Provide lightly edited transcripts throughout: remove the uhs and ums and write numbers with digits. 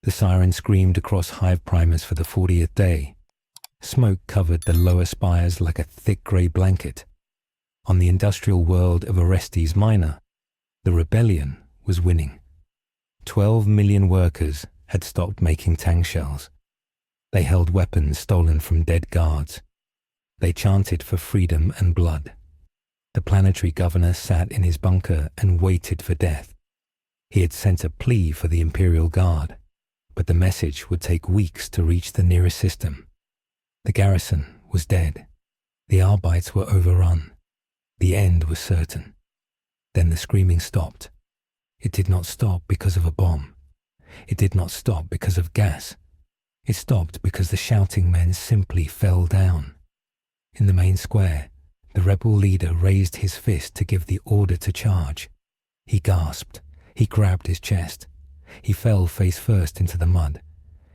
The siren screamed across hive primers for the 40th day. Smoke covered the lower spires like a thick grey blanket. On the industrial world of Orestes Minor, the rebellion was winning. 12 million workers had stopped making tank shells. They held weapons stolen from dead guards. They chanted for freedom and blood. The Planetary Governor sat in his bunker and waited for death. He had sent a plea for the Imperial Guard, but the message would take weeks to reach the nearest system. The garrison was dead. The Arbites were overrun. The end was certain. Then the screaming stopped. It did not stop because of a bomb. It did not stop because of gas. It stopped because the shouting men simply fell down. In the main square, the rebel leader raised his fist to give the order to charge. He gasped. He grabbed his chest. He fell face first into the mud.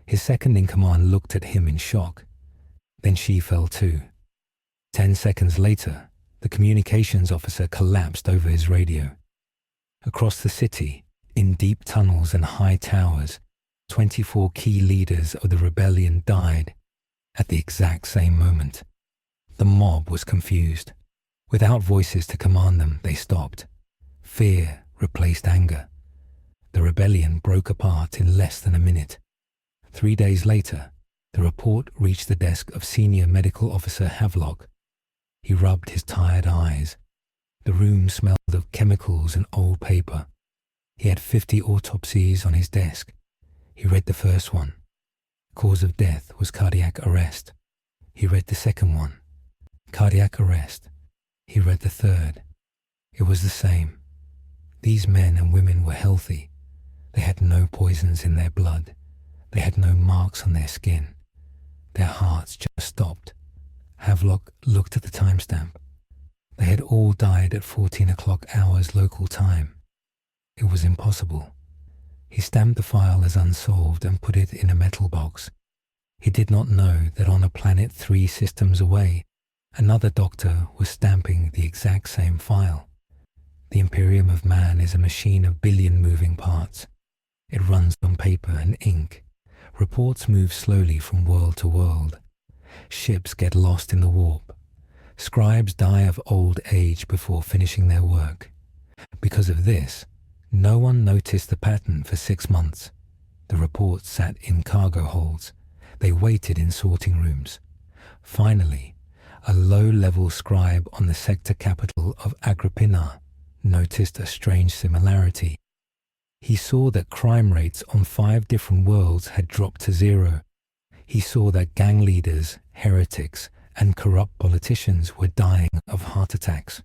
His second-in-command looked at him in shock. Then she fell too. 10 seconds later, the communications officer collapsed over his radio. Across the city, in deep tunnels and high towers, 24 key leaders of the rebellion died at the exact same moment. The mob was confused. Without voices to command them, they stopped. Fear replaced anger. The rebellion broke apart in less than a minute. 3 days later, the report reached the desk of Senior Medical Officer Havelock. He rubbed his tired eyes. The room smelled of chemicals and old paper. He had 50 autopsies on his desk. He read the first one. Cause of death was cardiac arrest. He read the second one. Cardiac arrest. He read the third. It was the same. These men and women were healthy. They had no poisons in their blood. They had no marks on their skin. Their hearts just stopped. Havelock looked at the timestamp. They had all died at 14 o'clock hours local time. It was impossible. He stamped the file as unsolved and put it in a metal box. He did not know that on a planet 3 systems away, another doctor was stamping the exact same file. The Imperium of Man is a machine of billion moving parts. It runs on paper and ink. Reports move slowly from world to world. Ships get lost in the warp. Scribes die of old age before finishing their work. Because of this, no one noticed the pattern for 6 months. The reports sat in cargo holds. They waited in sorting rooms. Finally, a low-level scribe on the sector capital of Agrippina noticed a strange similarity. He saw that crime rates on 5 different worlds had dropped to 0. He saw that gang leaders, heretics, and corrupt politicians were dying of heart attacks.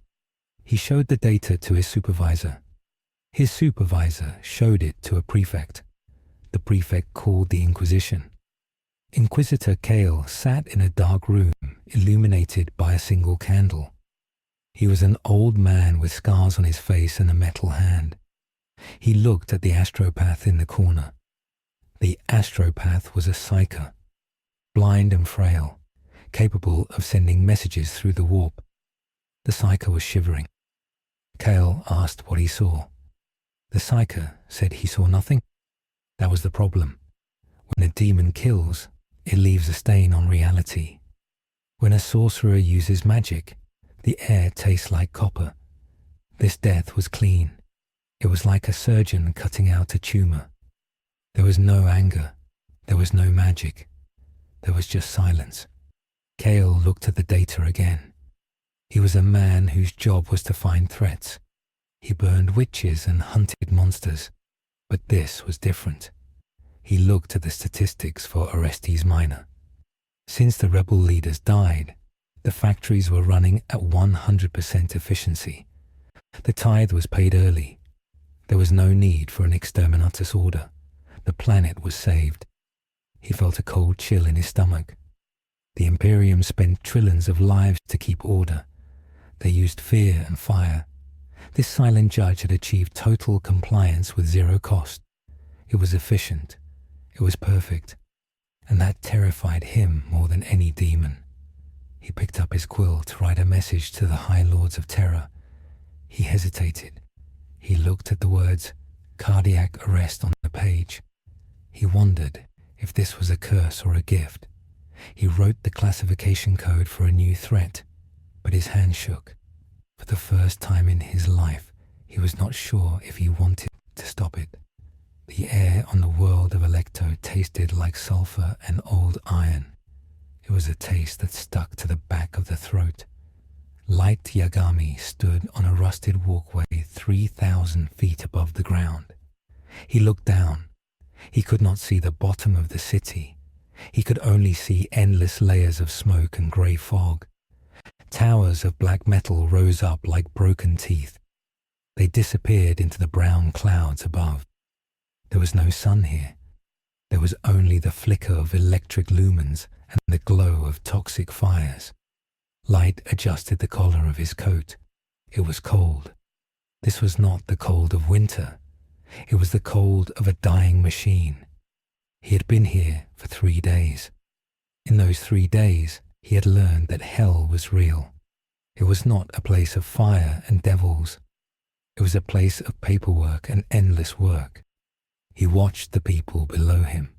He showed the data to his supervisor. His supervisor showed it to a prefect. The prefect called the Inquisition. Inquisitor Kale sat in a dark room illuminated by a single candle. He was an old man with scars on his face and a metal hand. He looked at the astropath in the corner. The astropath was a psyker, blind and frail, capable of sending messages through the warp. The psyker was shivering. Kale asked what he saw. The psyker said he saw nothing. That was the problem. When a demon kills, it leaves a stain on reality. When a sorcerer uses magic, the air tastes like copper. This death was clean. It was like a surgeon cutting out a tumor. There was no anger. There was no magic. There was just silence. Kale looked at the data again. He was a man whose job was to find threats. He burned witches and hunted monsters. But this was different. He looked at the statistics for Orestes Minor. Since the rebel leaders died, the factories were running at 100% efficiency. The tithe was paid early. There was no need for an exterminatus order. The planet was saved. He felt a cold chill in his stomach. The Imperium spent trillions of lives to keep order. They used fear and fire. This silent judge had achieved total compliance with 0 cost. It was efficient. It was perfect. And that terrified him more than any demon. He picked up his quill to write a message to the High Lords of Terra. He hesitated. He looked at the words cardiac arrest on the page. He wondered if this was a curse or a gift. He wrote the classification code for a new threat, but his hand shook. For the first time in his life, he was not sure if he wanted to stop it. The air on the world of Electo tasted like sulfur and old iron. It was a taste that stuck to the back of the throat. Light Yagami stood on a rusted walkway 3,000 feet above the ground. He looked down. He could not see the bottom of the city. He could only see endless layers of smoke and grey fog. Towers of black metal rose up like broken teeth. They disappeared into the brown clouds above. There was no sun here. There was only the flicker of electric lumens and the glow of toxic fires. Light adjusted the collar of his coat. It was cold. This was not the cold of winter. It was the cold of a dying machine. He had been here for 3 days. In those 3 days, he had learned that hell was real. It was not a place of fire and devils. It was a place of paperwork and endless work. He watched the people below him.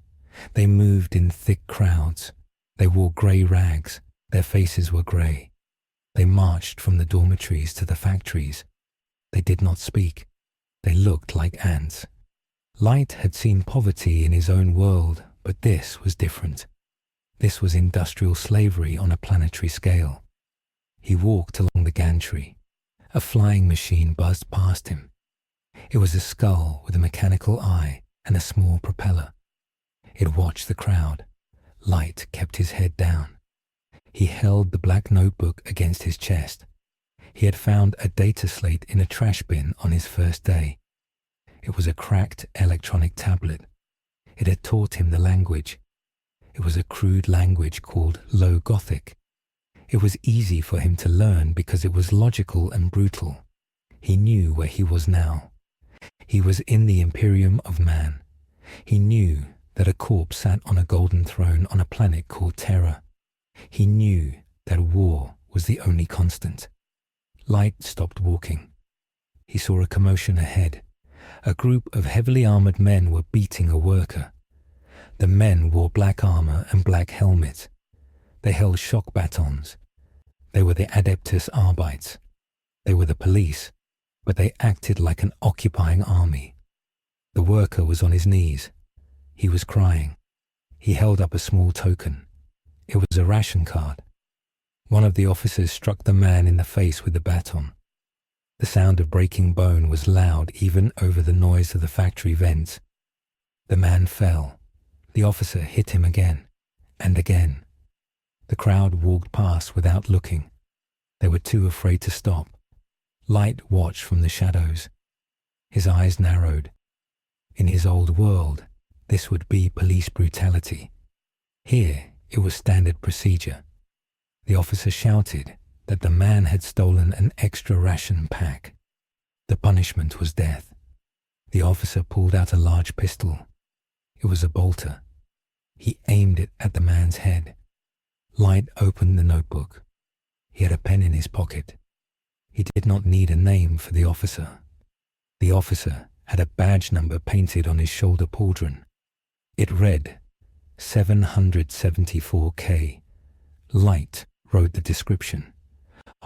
They moved in thick crowds. They wore grey rags. Their faces were grey. They marched from the dormitories to the factories. They did not speak. They looked like ants. Light had seen poverty in his own world, but this was different. This was industrial slavery on a planetary scale. He walked along the gantry. A flying machine buzzed past him. It was a skull with a mechanical eye and a small propeller. It watched the crowd. Light kept his head down. He held the black notebook against his chest. He had found a data slate in a trash bin on his first day. It was a cracked electronic tablet. It had taught him the language. It was a crude language called Low Gothic. It was easy for him to learn because it was logical and brutal. He knew where he was now. He was in the Imperium of Man. He knew that a corpse sat on a golden throne on a planet called Terra. He knew that war was the only constant. Light stopped walking. He saw a commotion ahead. A group of heavily armored men were beating a worker. The men wore black armor and black helmets. They held shock batons. They were the Adeptus Arbites. They were the police, but they acted like an occupying army. The worker was on his knees. He was crying. He held up a small token. It was a ration card. One of the officers struck the man in the face with the baton. The sound of breaking bone was loud even over the noise of the factory vents. The man fell. The officer hit him again and again. The crowd walked past without looking. They were too afraid to stop. Light watched from the shadows. His eyes narrowed. In his old world, this would be police brutality. Here, it was standard procedure. The officer shouted that the man had stolen an extra ration pack. The punishment was death. The officer pulled out a large pistol. It was a bolter. He aimed it at the man's head. Light opened the notebook. He had a pen in his pocket. He did not need a name for the officer. The officer had a badge number painted on his shoulder pauldron. It read 774K. Light wrote the description.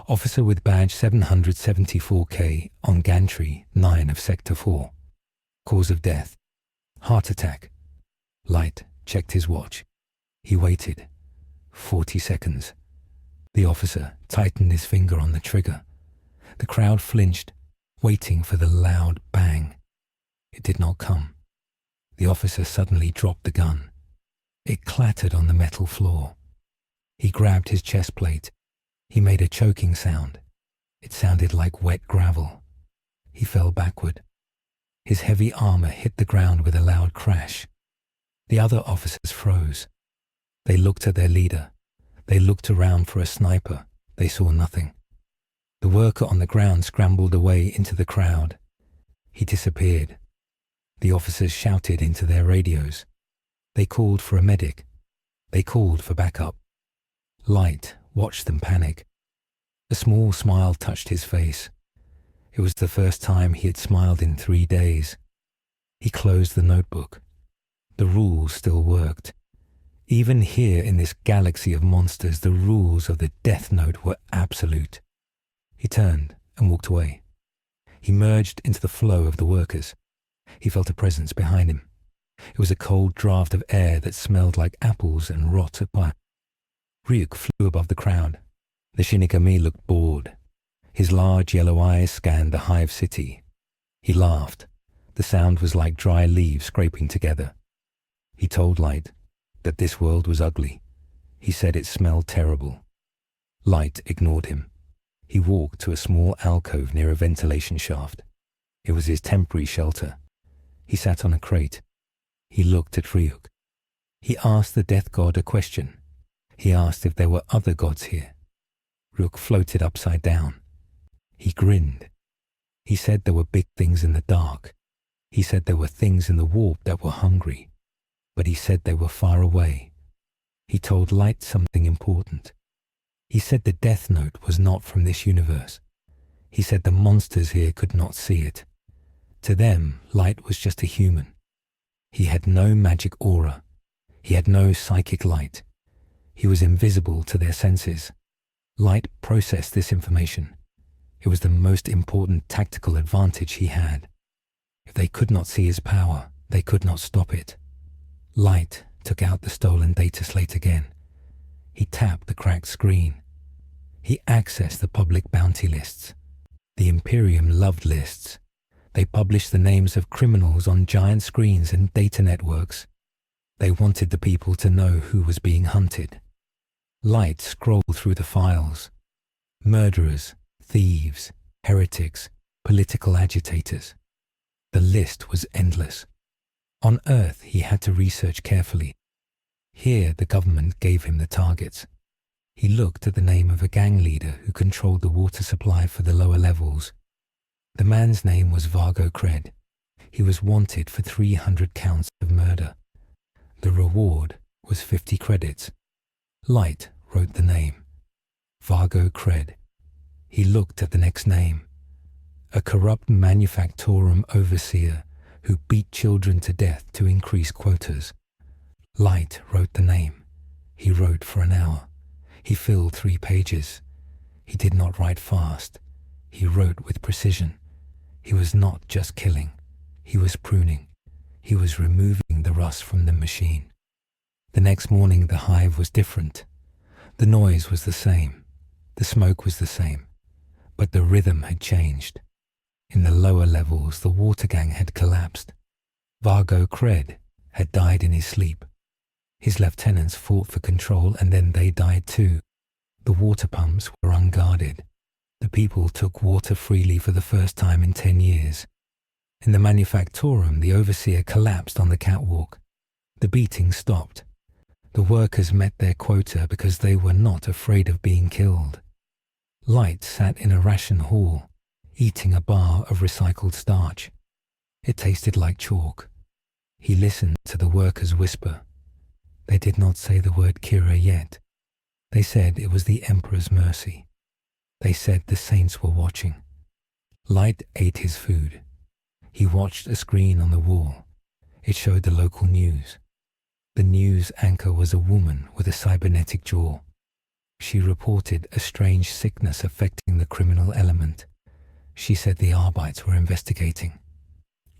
Officer with badge 774K on gantry 9 of Sector 4. Cause of death: heart attack. Light checked his watch. He waited. 40 seconds. The officer tightened his finger on the trigger. The crowd flinched, waiting for the loud bang. It did not come. The officer suddenly dropped the gun. It clattered on the metal floor. He grabbed his chest plate. He made a choking sound. It sounded like wet gravel. He fell backward. His heavy armor hit the ground with a loud crash. The other officers froze. They looked at their leader. They looked around for a sniper. They saw nothing. The worker on the ground scrambled away into the crowd. He disappeared. The officers shouted into their radios. They called for a medic. They called for backup. Light watched them panic. A small smile touched his face. It was the first time he had smiled in 3 days. He closed the notebook. The rules still worked. Even here in this galaxy of monsters, the rules of the Death Note were absolute. He turned and walked away. He merged into the flow of the workers. He felt a presence behind him. It was a cold draft of air that smelled like apples and rot at pie. Ryuk flew above the crowd. The Shinigami looked bored. His large yellow eyes scanned the hive city. He laughed. The sound was like dry leaves scraping together. He told Light that this world was ugly. He said it smelled terrible. Light ignored him. He walked to a small alcove near a ventilation shaft. It was his temporary shelter. He sat on a crate. He looked at Ryuk. He asked the death god a question. He asked if there were other gods here. Ryuk floated upside down. He grinned. He said there were big things in the dark. He said there were things in the warp that were hungry. But he said they were far away. He told Light something important. He said the Death Note was not from this universe. He said the monsters here could not see it. To them, Light was just a human. He had no magic aura. He had no psychic light. He was invisible to their senses. Light processed this information. It was the most important tactical advantage he had. If they could not see his power, they could not stop it. Light took out the stolen data slate again. He tapped the cracked screen. He accessed the public bounty lists. The Imperium loved lists. They published the names of criminals on giant screens and data networks. They wanted the people to know who was being hunted. Light scrolled through the files. Murderers, thieves, heretics, political agitators. The list was endless. On Earth, he had to research carefully. Here, the government gave him the targets. He looked at the name of a gang leader who controlled the water supply for the lower levels. The man's name was Vargo Cred. He was wanted for 300 counts of murder. The reward was 50 credits. Light wrote the name. Vargo Cred. He looked at the next name. A corrupt manufactorum overseer who beat children to death to increase quotas. Light wrote the name. He wrote for an hour. He filled 3 pages. He did not write fast. He wrote with precision. He was not just killing. He was pruning. He was removing the rust from the machine. The next morning the hive was different. The noise was the same. The smoke was the same. But the rhythm had changed. In the lower levels, the water gang had collapsed. Vargo Cred had died in his sleep. His lieutenants fought for control and then they died too. The water pumps were unguarded. The people took water freely for the first time in 10 years. In the manufactorum, the overseer collapsed on the catwalk. The beating stopped. The workers met their quota because they were not afraid of being killed. Light sat in a ration hall, eating a bar of recycled starch. It tasted like chalk. He listened to the workers whisper. They did not say the word Kira yet. They said it was the Emperor's mercy. They said the saints were watching. Light ate his food. He watched a screen on the wall. It showed the local news. The news anchor was a woman with a cybernetic jaw. She reported a strange sickness affecting the criminal element. She said the Arbites were investigating.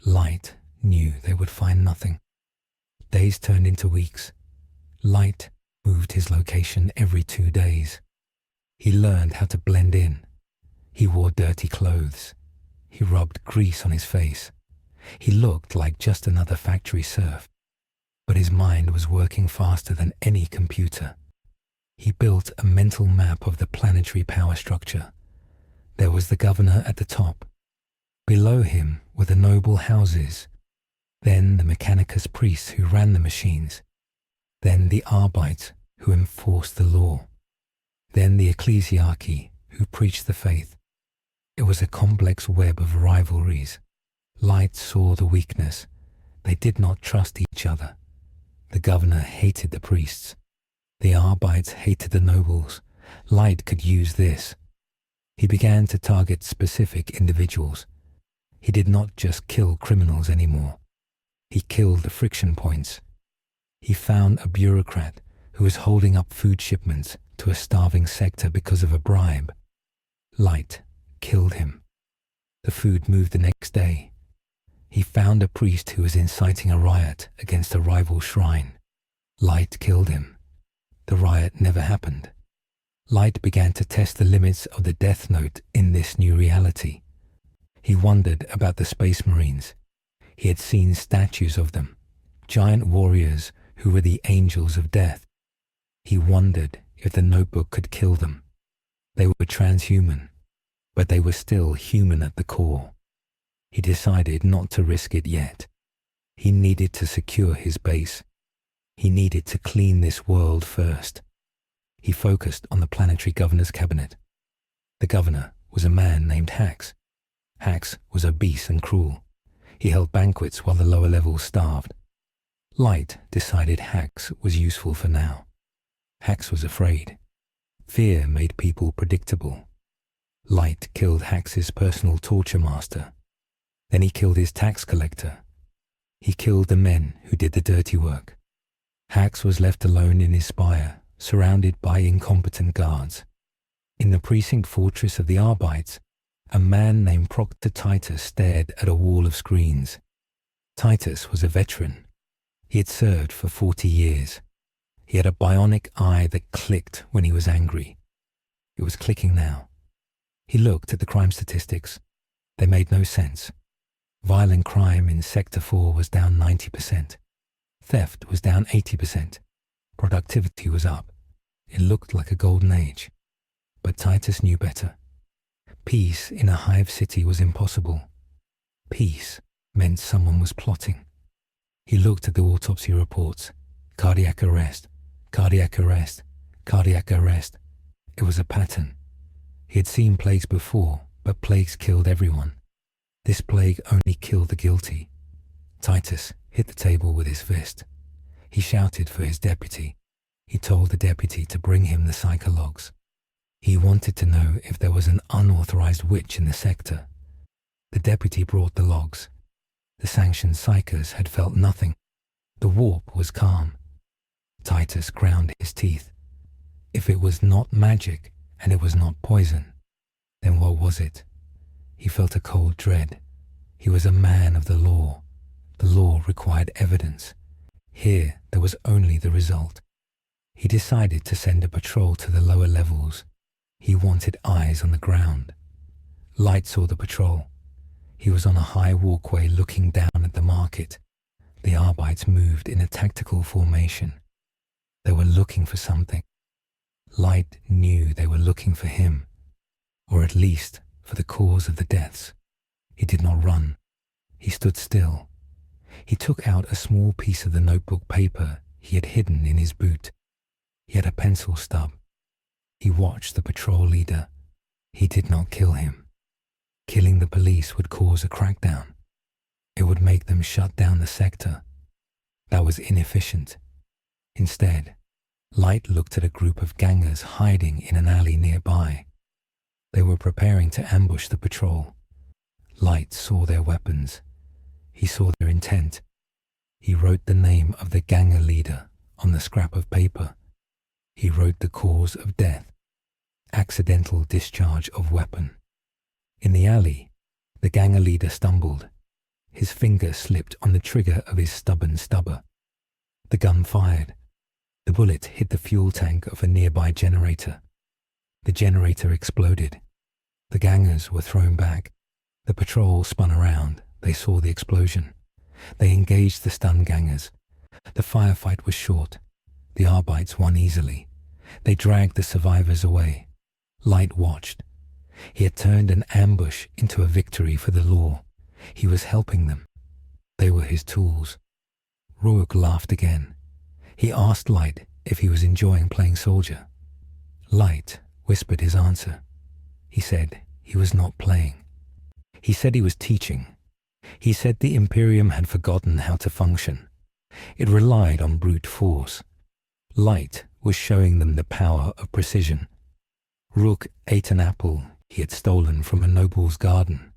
Light knew they would find nothing. Days turned into weeks. Light moved his location every 2 days. He learned how to blend in. He wore dirty clothes. He rubbed grease on his face. He looked like just another factory serf. But his mind was working faster than any computer. He built a mental map of the planetary power structure. There was the governor at the top. Below him were the noble houses. Then the Mechanicus priests who ran the machines. Then the Arbites who enforced the law. Then the ecclesiarchy who preached the faith. It was a complex web of rivalries. Light saw the weakness. They did not trust each other. The governor hated the priests. The Arbites hated the nobles. Light could use this. He began to target specific individuals. He did not just kill criminals anymore. He killed the friction points. He found a bureaucrat who was holding up food shipments to a starving sector because of a bribe. Light killed him. The food moved the next day. He found a priest who was inciting a riot against a rival shrine. Light killed him. The riot never happened. Light began to test the limits of the Death Note in this new reality. He wondered about the Space Marines. He had seen statues of them, giant warriors who were the angels of death. He wondered if the notebook could kill them. They were transhuman, but they were still human at the core. He decided not to risk it yet. He needed to secure his base. He needed to clean this world first. He focused on the Planetary Governors cabinet. The governor was a man named Hax. Hax was obese and cruel. He held banquets while the lower levels starved. Light decided Hax was useful for now. Hax was afraid. Fear made people predictable. Light killed Hax's personal torture master. Then he killed his tax collector. He killed the men who did the dirty work. Hax was left alone in his spire, surrounded by incompetent guards. In the precinct fortress of the Arbites, a man named Proctor Titus stared at a wall of screens. Titus was a veteran. He had served for 40 years. He had a bionic eye that clicked when he was angry. It was clicking now. He looked at the crime statistics. They made no sense. Violent crime in Sector 4 was down 90%. Theft was down 80%. Productivity was up. It looked like a golden age. But Titus knew better. Peace in a hive city was impossible. Peace meant someone was plotting. He looked at the autopsy reports. Cardiac arrest, cardiac arrest, cardiac arrest. It was a pattern. He had seen plagues before, but plagues killed everyone. This plague only killed the guilty. Titus hit the table with his fist. He shouted for his deputy. He told the deputy to bring him the psychologs. He wanted to know if there was an unauthorized witch in the sector. The deputy brought the logs. The sanctioned psychers had felt nothing. The warp was calm. Titus ground his teeth. If it was not magic and it was not poison, then what was it? He felt a cold dread. He was a man of the law. The law required evidence. Here there was only the result. He decided to send a patrol to the lower levels. He wanted eyes on the ground. Light saw the patrol. He was on a high walkway looking down at the market. The Arbites moved in a tactical formation. They were looking for something. Light knew they were looking for him, or at least for the cause of the deaths. He did not run. He stood still. He took out a small piece of the notebook paper he had hidden in his boot. He had a pencil stub. He watched the patrol leader. He did not kill him. Killing the police would cause a crackdown. It would make them shut down the sector. That was inefficient. Instead, Light looked at a group of gangers hiding in an alley nearby. They were preparing to ambush the patrol. Light saw their weapons. He saw their intent. He wrote the name of the ganger leader on the scrap of paper. He wrote the cause of death. Accidental discharge of weapon. In the alley, the ganger leader stumbled. His finger slipped on the trigger of his stubborn stubber. The gun fired. The bullet hit the fuel tank of a nearby generator. The generator exploded. The gangers were thrown back. The patrol spun around. They saw the explosion. They engaged the stunned gangers. The firefight was short. The Arbites won easily. They dragged the survivors away. Light watched. He had turned an ambush into a victory for the law. He was helping them. They were his tools. Rourke laughed again. He asked Light if he was enjoying playing soldier. Light whispered his answer. He said he was not playing. He said he was teaching. He said the Imperium had forgotten how to function. It relied on brute force. Light was showing them the power of precision. Rourke ate an apple he had stolen from a noble's garden.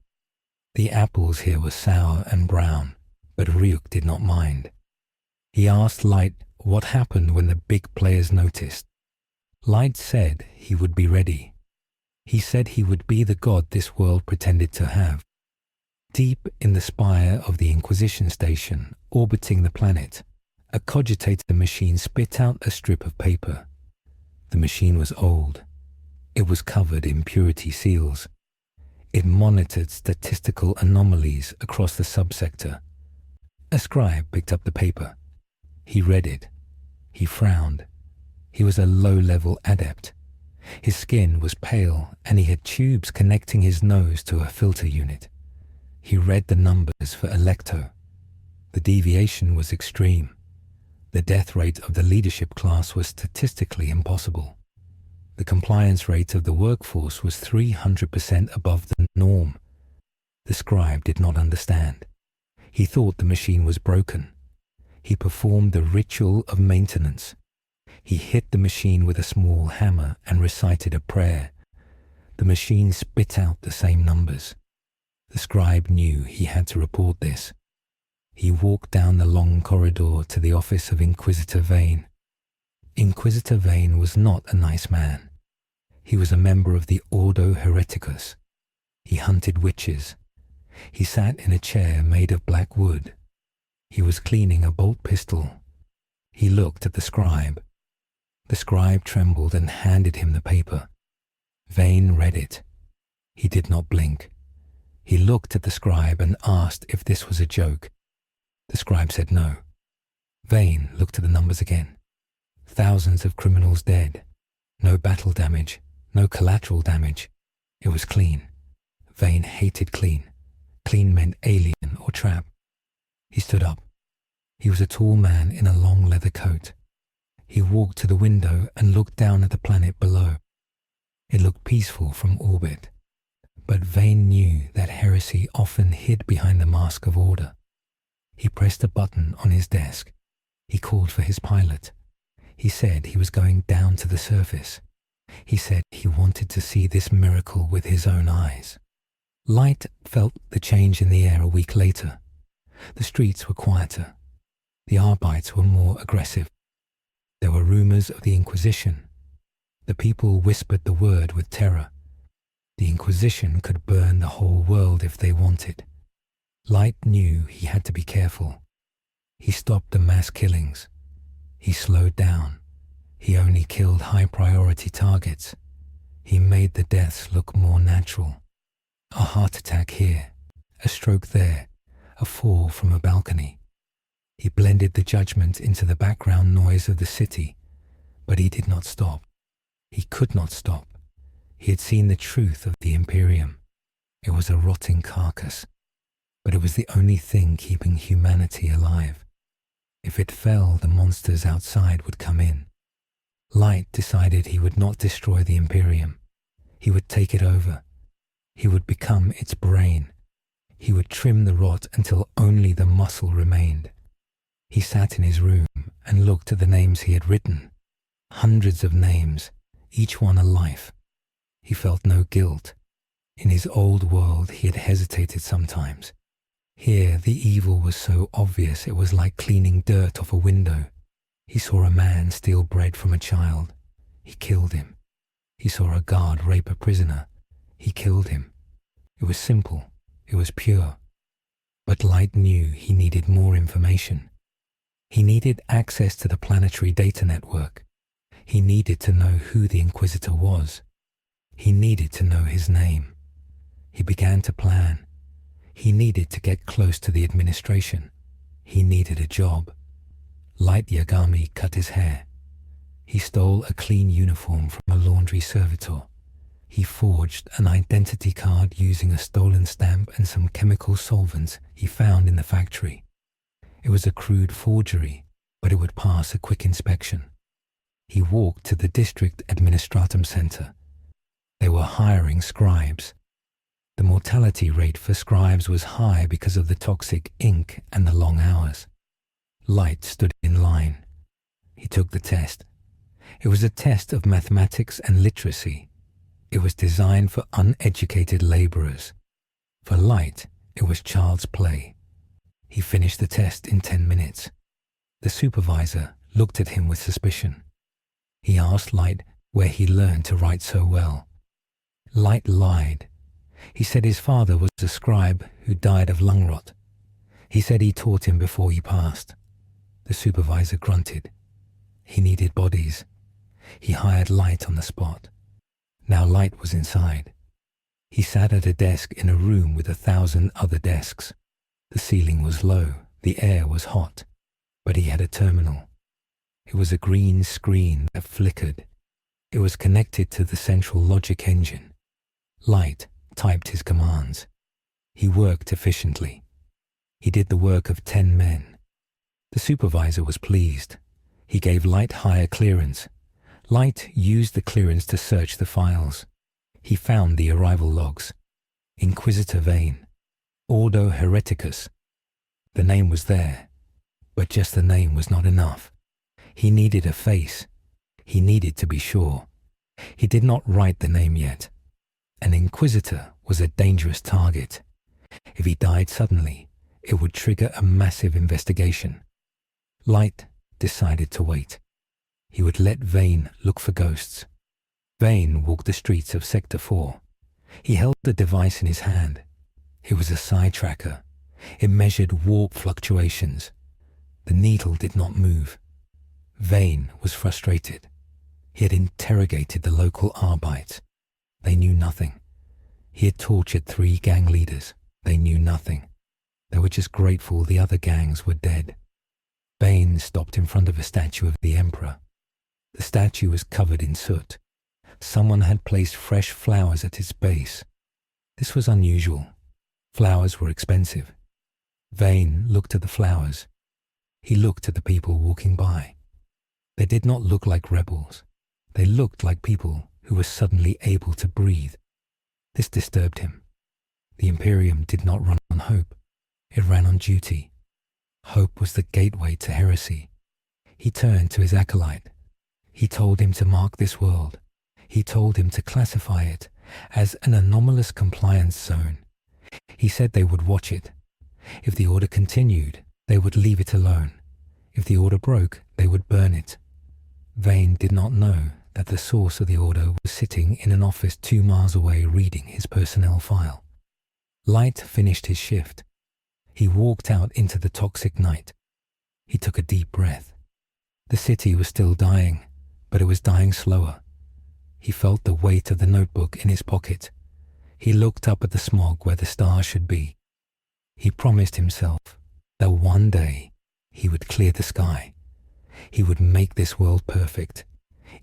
The apples here were sour and brown, But Ryuk did not mind. He asked Light what happened when the big players noticed. Light said he would be ready. He said he would be the god this world pretended to have. Deep in the spire of the Inquisition station, orbiting the planet, a cogitator machine spit out a strip of paper. The machine was old. It was covered in purity seals. It monitored statistical anomalies across the subsector. A scribe picked up the paper. He read it. He frowned. He was a low-level adept. His skin was pale, and he had tubes connecting his nose to a filter unit. He read the numbers for Electo. The deviation was extreme. The death rate of the leadership class was statistically impossible. The compliance rate of the workforce was 300% above the norm. The scribe did not understand. He thought the machine was broken. He performed the ritual of maintenance. He hit the machine with a small hammer and recited a prayer. The machine spit out the same numbers. The scribe knew he had to report this. He walked down the long corridor to the office of Inquisitor Vane. Inquisitor Vane was not a nice man. He was a member of the Ordo Hereticus. He hunted witches. He sat in a chair made of black wood. He was cleaning a bolt pistol. He looked at the scribe. The scribe trembled and handed him the paper. Vane read it. He did not blink. He looked at the scribe and asked if this was a joke. The scribe said no. Vane looked at the numbers again. Thousands of criminals dead. No battle damage. No collateral damage. It was clean. Vane hated clean. Clean meant alien or trap. He stood up. He was a tall man in a long leather coat. He walked to the window and looked down at the planet below. It looked peaceful from orbit. But Vane knew that heresy often hid behind the mask of order. He pressed a button on his desk. He called for his pilot. He said he was going down to the surface. He said he wanted to see this miracle with his own eyes. Light felt the change in the air a week later. The streets were quieter. The Arbites were more aggressive. There were rumors of the Inquisition. The people whispered the word with terror. The Inquisition could burn the whole world if they wanted. Light knew he had to be careful. He stopped the mass killings. He slowed down. He only killed high-priority targets. He made the deaths look more natural. A heart attack here, a stroke there, a fall from a balcony. He blended the judgment into the background noise of the city, but he did not stop. He could not stop. He had seen the truth of the Imperium. It was a rotting carcass, but it was the only thing keeping humanity alive. If it fell, the monsters outside would come in. Light decided he would not destroy the Imperium. He would take it over. He would become its brain. He would trim the rot until only the muscle remained. He sat in his room and looked at the names he had written. Hundreds of names, each one a life. He felt no guilt. In his old world he had hesitated sometimes. Here the evil was so obvious it was like cleaning dirt off a window. He saw a man steal bread from a child. He killed him. He saw a guard rape a prisoner. He killed him. It was simple. It was pure. But Light knew he needed more information. He needed access to the planetary data network. He needed to know who the Inquisitor was. He needed to know his name. He began to plan. He needed to get close to the administration. He needed a job. Light Yagami cut his hair. He stole a clean uniform from a laundry servitor. He forged an identity card using a stolen stamp and some chemical solvents he found in the factory. It was a crude forgery, but it would pass a quick inspection. He walked to the district administratum center. They were hiring scribes. The mortality rate for scribes was high because of the toxic ink and the long hours. Light stood in line. He took the test. It was a test of mathematics and literacy. It was designed for uneducated laborers. For Light, it was child's play. He finished the test in 10 minutes. The supervisor looked at him with suspicion. He asked Light where he learned to write so well. Light lied. He said his father was a scribe who died of lung rot. He said he taught him before he passed. The supervisor grunted. He needed bodies. He hired Light on the spot. Now Light was inside. He sat at a desk in a room with 1,000 other desks. The ceiling was low, the air was hot, but he had a terminal. It was a green screen that flickered. It was connected to the central logic engine. Light typed his commands. He worked efficiently. He did the work of 10 men. The supervisor was pleased. He gave Light higher clearance. Light used the clearance to search the files. He found the arrival logs. Inquisitor Vane. Ordo Hereticus. The name was there, but just the name was not enough. He needed a face. He needed to be sure. He did not write the name yet. An Inquisitor was a dangerous target. If he died suddenly, it would trigger a massive investigation. Light decided to wait. He would let Vane look for ghosts. Vane walked the streets of Sector 4. He held the device in his hand. It was a psi tracker. It measured warp fluctuations. The needle did not move. Vane was frustrated. He had interrogated the local Arbites. They knew nothing. He had tortured 3 gang leaders. They knew nothing. They were just grateful the other gangs were dead. Vane stopped in front of a statue of the Emperor. The statue was covered in soot. Someone had placed fresh flowers at its base. This was unusual. Flowers were expensive. Vane looked at the flowers. He looked at the people walking by. They did not look like rebels. They looked like people who were suddenly able to breathe. This disturbed him. The Imperium did not run on hope. It ran on duty. Hope was the gateway to heresy. He turned to his acolyte. He told him to mark this world. He told him to classify it as an anomalous compliance zone. He said they would watch it. If the order continued, they would leave it alone. If the order broke, they would burn it. Vane did not know that the source of the order was sitting in an office 2 miles away reading his personnel file. Light finished his shift. He walked out into the toxic night. He took a deep breath. The city was still dying, but it was dying slower. He felt the weight of the notebook in his pocket. He looked up at the smog where the stars should be. He promised himself that one day he would clear the sky. He would make this world perfect,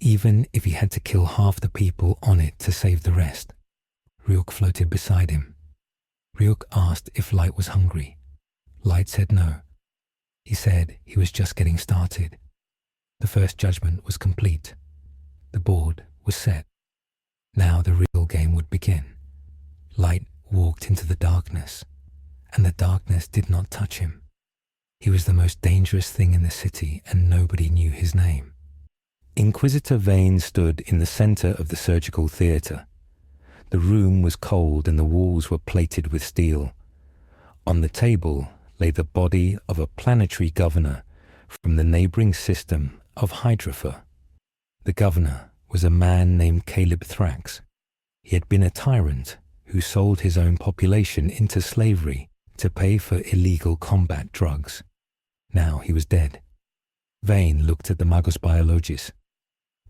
even if he had to kill half the people on it to save the rest. Ryuk floated beside him. Ryuk asked if Light was hungry. Light said no. He said he was just getting started. The first judgment was complete. The board was set. Now the real game would begin. Light walked into the darkness, and the darkness did not touch him. He was the most dangerous thing in the city, and nobody knew his name. Inquisitor Vane stood in the center of the surgical theater. The room was cold and the walls were plated with steel. On the table lay the body of a planetary governor from the neighboring system of Hydrophor. The governor was a man named Caleb Thrax. He had been a tyrant who sold his own population into slavery to pay for illegal combat drugs. Now he was dead. Vane looked at the Magos Biologis.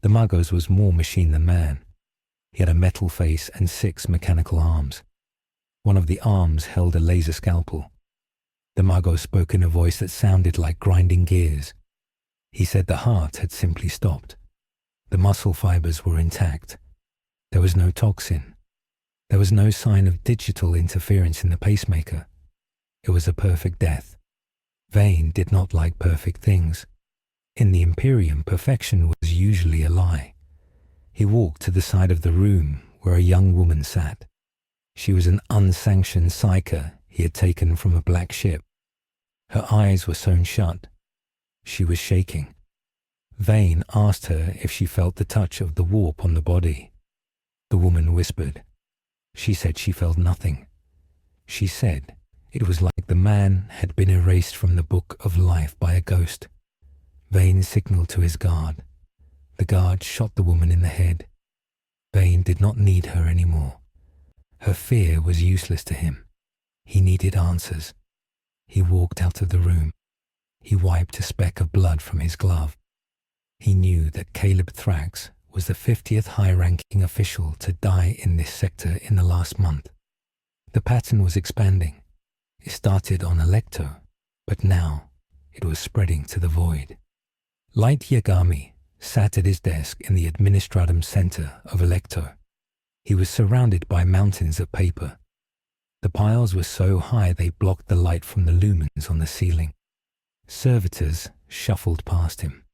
The Magos was more machine than man. He had a metal face and 6 mechanical arms. One of the arms held a laser scalpel. The Magos spoke in a voice that sounded like grinding gears. He said the heart had simply stopped. The muscle fibers were intact. There was no toxin. There was no sign of digital interference in the pacemaker. It was a perfect death. Vane did not like perfect things. In the Imperium, perfection was usually a lie. He walked to the side of the room where a young woman sat. She was an unsanctioned psyker he had taken from a black ship. Her eyes were sewn shut. She was shaking. Vane asked her if she felt the touch of the warp on the body. The woman whispered. She said she felt nothing. She said It was like the man had been erased from the book of life by a ghost. Vane signaled to his guard. The guard shot the woman in the head. Vane did not need her anymore. Her fear was useless to him. He needed answers. He walked out of the room. He wiped a speck of blood from his glove. He knew that Caleb Thrax was the 50th high-ranking official to die in this sector in the last month. The pattern was expanding. It started on Electo, but now it was spreading to the void. Light Yagami sat at his desk in the administratum center of Electo. He was surrounded by mountains of paper. The piles were so high they blocked the light from the lumens on the ceiling. Servitors shuffled past him.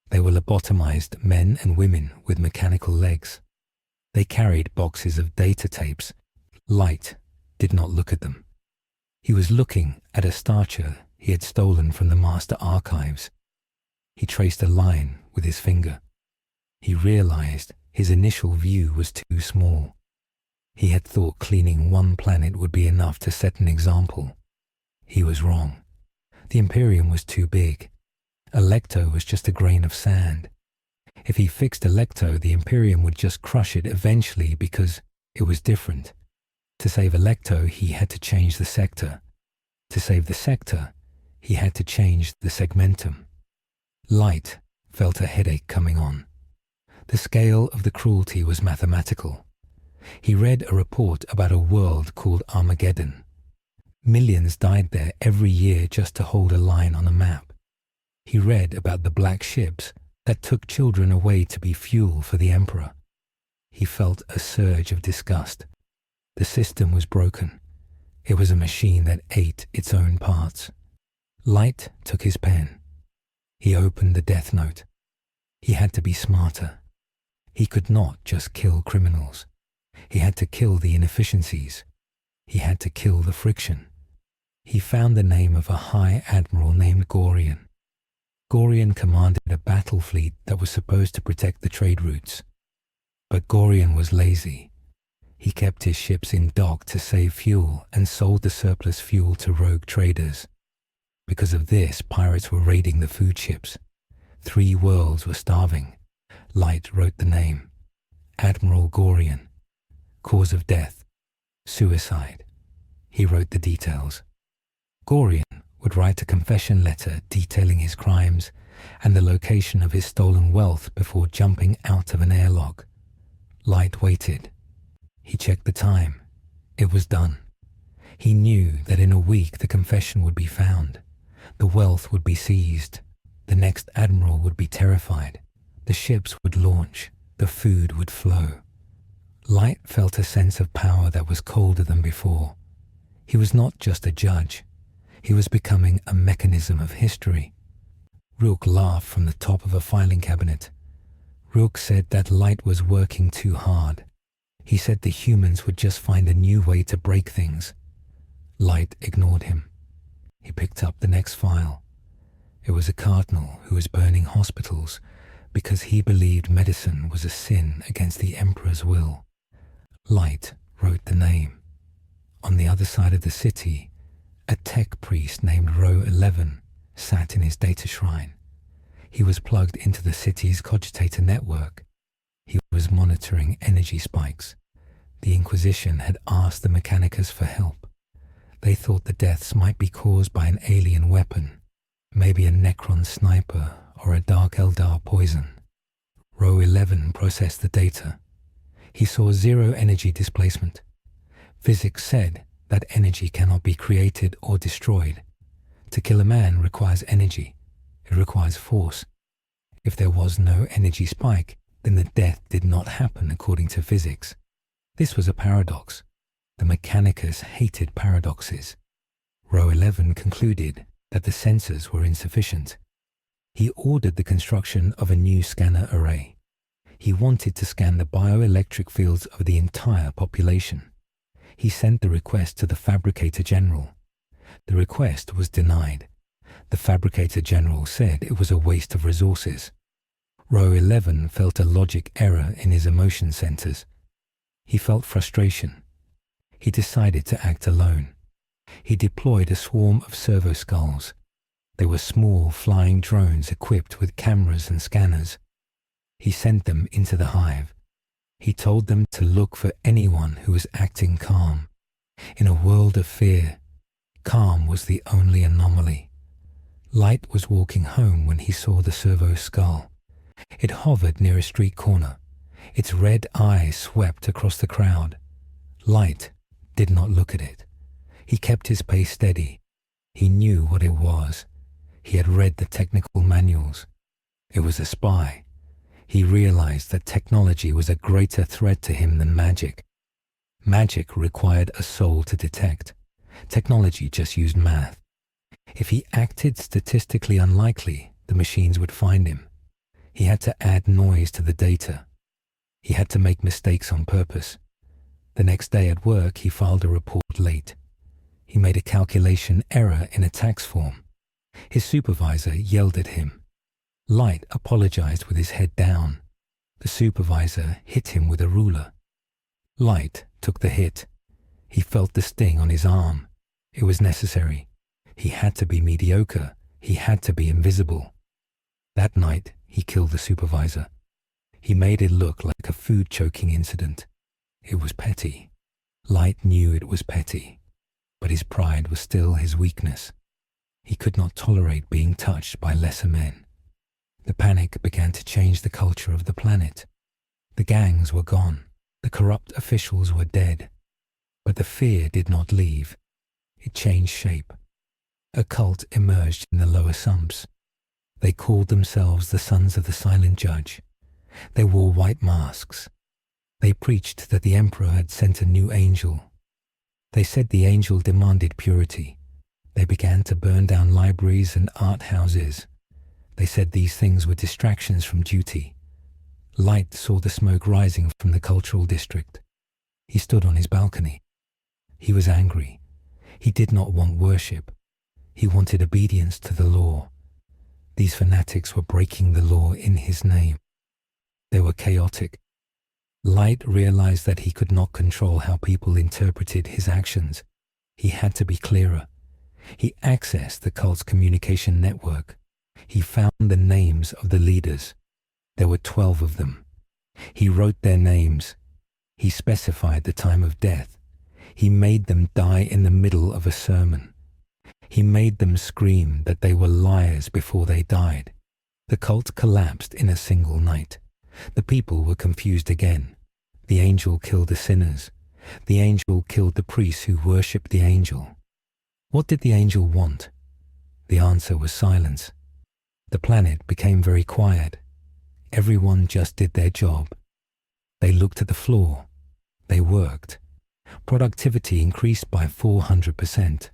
They were lobotomized men and women with mechanical legs. They carried boxes of data tapes. Light did not look at them. He was looking at a statue he had stolen from the Master Archives. He traced a line with his finger. He realized his initial view was too small. He had thought cleaning one planet would be enough to set an example. He was wrong. The Imperium was too big. Electo was just a grain of sand. If he fixed Electo, the Imperium would just crush it eventually because it was different. To save Electo, he had to change the sector. To save the sector, he had to change the segmentum. Light felt a headache coming on. The scale of the cruelty was mathematical. He read a report about a world called Armageddon. Millions died there every year just to hold a line on a map. He read about the black ships that took children away to be fuel for the Emperor. He felt a surge of disgust. The system was broken. It was a machine that ate its own parts. Light took his pen. He opened the death note. He had to be smarter. He could not just kill criminals. He had to kill the inefficiencies. He had to kill the friction. He found the name of a high admiral named Gorian. Gorian commanded a battle fleet that was supposed to protect the trade routes. But Gorian was lazy. He kept his ships in dock to save fuel and sold the surplus fuel to rogue traders. Because of this, pirates were raiding the food ships. 3 worlds were starving. Light wrote the name. Admiral Gorian. Cause of death. Suicide. He wrote the details. Gorian would write a confession letter detailing his crimes and the location of his stolen wealth before jumping out of an airlock. Light waited. He checked the time. It was done. He knew that in a week the confession would be found. The wealth would be seized. The next admiral would be terrified. The ships would launch. The food would flow. Light felt a sense of power that was colder than before. He was not just a judge. He was becoming a mechanism of history. Rook laughed from the top of a filing cabinet. Rook said that Light was working too hard. He said the humans would just find a new way to break things. Light ignored him. He picked up the next file. It was a cardinal who was burning hospitals because he believed medicine was a sin against the Emperor's will. Light wrote the name. On the other side of the city, a tech priest named Row 11 sat in his data shrine. He was plugged into the city's cogitator network. He was monitoring energy spikes. The Inquisition had asked the Mechanicus for help. They thought the deaths might be caused by an alien weapon, maybe a Necron sniper or a Dark Eldar poison. Row 11 processed the data. He saw 0 energy displacement. Physics said that energy cannot be created or destroyed. To kill a man requires energy. It requires force. If there was no energy spike, then the death did not happen according to physics. This was a paradox. The Mechanicus hated paradoxes. Row 11 concluded that the sensors were insufficient. He ordered the construction of a new scanner array. He wanted to scan the bioelectric fields of the entire population. He sent the request to the Fabricator General. The request was denied. The Fabricator General said it was a waste of resources. Row 11 felt a logic error in his emotion centers. He felt frustration. He decided to act alone. He deployed a swarm of servo skulls. They were small flying drones equipped with cameras and scanners. He sent them into the hive. He told them to look for anyone who was acting calm. In a world of fear, calm was the only anomaly. Light was walking home when he saw the servo skull. It hovered near a street corner. Its red eye swept across the crowd. Light did not look at it. He kept his pace steady. He knew what it was. He had read the technical manuals. It was a spy. He realized that technology was a greater threat to him than magic. Magic required a soul to detect. Technology just used math. If he acted statistically unlikely, the machines would find him. He had to add noise to the data. He had to make mistakes on purpose. The next day at work, he filed a report late. He made a calculation error in a tax form. His supervisor yelled at him. Light apologized with his head down. The supervisor hit him with a ruler. Light took the hit. He felt the sting on his arm. It was necessary. He had to be mediocre. He had to be invisible. That night, he killed the supervisor. He made it look like a food choking incident. It was petty. Light knew it was petty, but his pride was still his weakness. He could not tolerate being touched by lesser men. The panic began to change the culture of the planet. The gangs were gone. The corrupt officials were dead. But the fear did not leave. It changed shape. A cult emerged in the lower sumps. They called themselves the Sons of the Silent Judge. They wore white masks. They preached that the Emperor had sent a new angel. They said the angel demanded purity. They began to burn down libraries and art houses. They said these things were distractions from duty. Light saw the smoke rising from the cultural district. He stood on his balcony. He was angry. He did not want worship. He wanted obedience to the law. These fanatics were breaking the law in his name. They were chaotic. Light realized that he could not control how people interpreted his actions. He had to be clearer. He accessed the cult's communication network. He found the names of the leaders. There were 12 of them. He wrote their names. He specified the time of death. He made them die in the middle of a sermon. He made them scream that they were liars before they died. The cult collapsed in a single night. The people were confused again. The angel killed the sinners. The angel killed the priests who worshipped the angel. What did the angel want? The answer was silence. The planet became very quiet. Everyone just did their job. They looked at the floor. They worked. Productivity increased by 400%.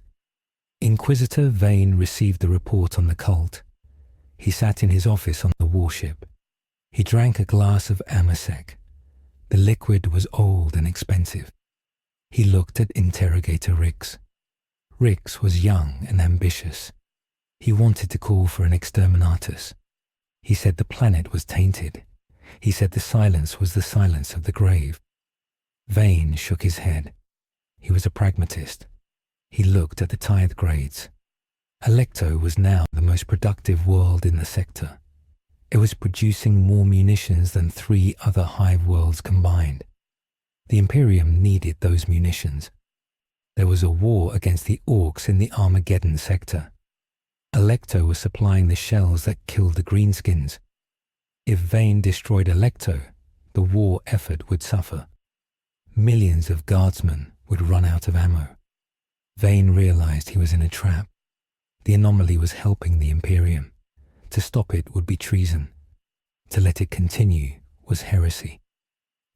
Inquisitor Vane received the report on the cult. He sat in his office on the warship. He drank a glass of amasec. The liquid was old and expensive. He looked at Interrogator Rix. Rix was young and ambitious. He wanted to call for an exterminatus. He said the planet was tainted. He said the silence was the silence of the grave. Vane shook his head. He was a pragmatist. He looked at the tithe grades. Alecto was now the most productive world in the sector. It was producing more munitions than 3 other hive worlds combined. The Imperium needed those munitions. There was a war against the orcs in the Armageddon sector. Alecto was supplying the shells that killed the greenskins. If Vane destroyed Alecto, the war effort would suffer. Millions of guardsmen would run out of ammo. Vane realized he was in a trap. The anomaly was helping the Imperium. To stop it would be treason. To let it continue was heresy.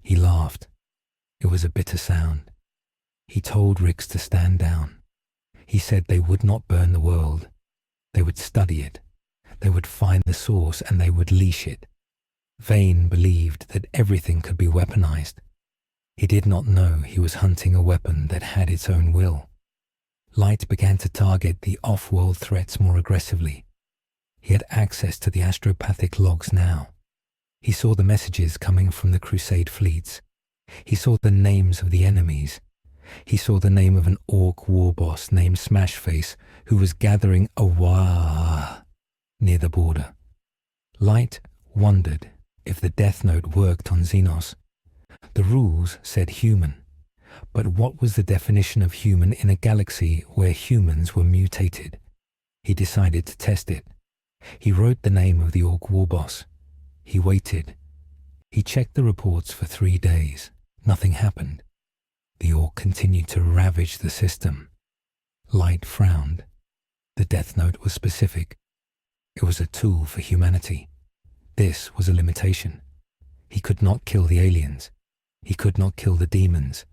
He laughed. It was a bitter sound. He told Rix to stand down. He said they would not burn the world. They would study it. They would find the source and they would leash it. Vane believed that everything could be weaponized. He did not know he was hunting a weapon that had its own will. Light began to target the off-world threats more aggressively. He had access to the astropathic logs now. He saw the messages coming from the Crusade fleets. He saw the names of the enemies. He saw the name of an orc war boss named Smashface, who was gathering a Waa near the border. Light wondered if the Death Note worked on Xenos. The rules said human, but what was the definition of human in a galaxy where humans were mutated? He decided to test it. He wrote the name of the orc war boss. He waited. He checked the reports for 3 days. Nothing happened. The orc continued to ravage the system. Light frowned. The Death Note was specific. It was a tool for humanity. This was a limitation. He could not kill the aliens. He could not kill the demons.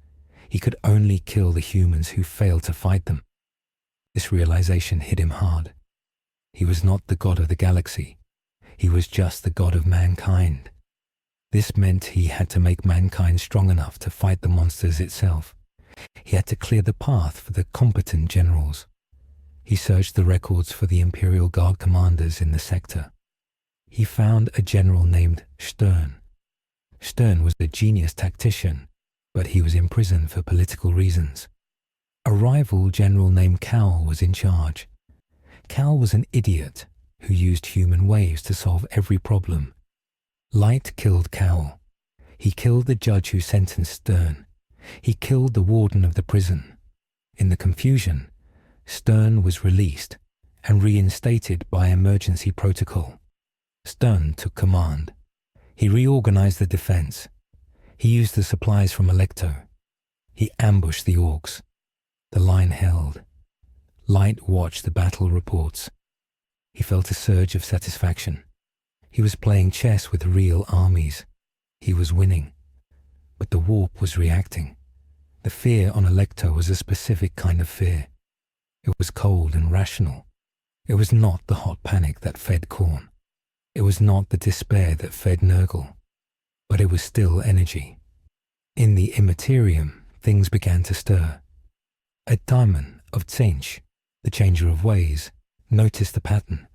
He could only kill the humans who failed to fight them. This realization hit him hard. He was not the god of the galaxy. He was just the god of mankind. This meant he had to make mankind strong enough to fight the monsters itself. He had to clear the path for the competent generals. He searched the records for the Imperial Guard commanders in the sector. He found a general named Stern. Stern was a genius tactician, but he was in prison for political reasons. A rival general named Cal was in charge. Cal was an idiot who used human waves to solve every problem. Light killed Cal. He killed the judge who sentenced Stern. He killed the warden of the prison. In the confusion, Stern was released and reinstated by emergency protocol. Stern took command. He reorganized the defense. He used the supplies from Alecto. He ambushed the orcs. The line held. Light watched the battle reports. He felt a surge of satisfaction. He was playing chess with real armies. He was winning. But the warp was reacting. The fear on Alecto was a specific kind of fear. It was cold and rational. It was not the hot panic that fed Khorne. It was not the despair that fed Nurgle. But it was still energy. In the Immaterium, things began to stir. A daimon of Tzeentch, the changer of ways, noticed the pattern.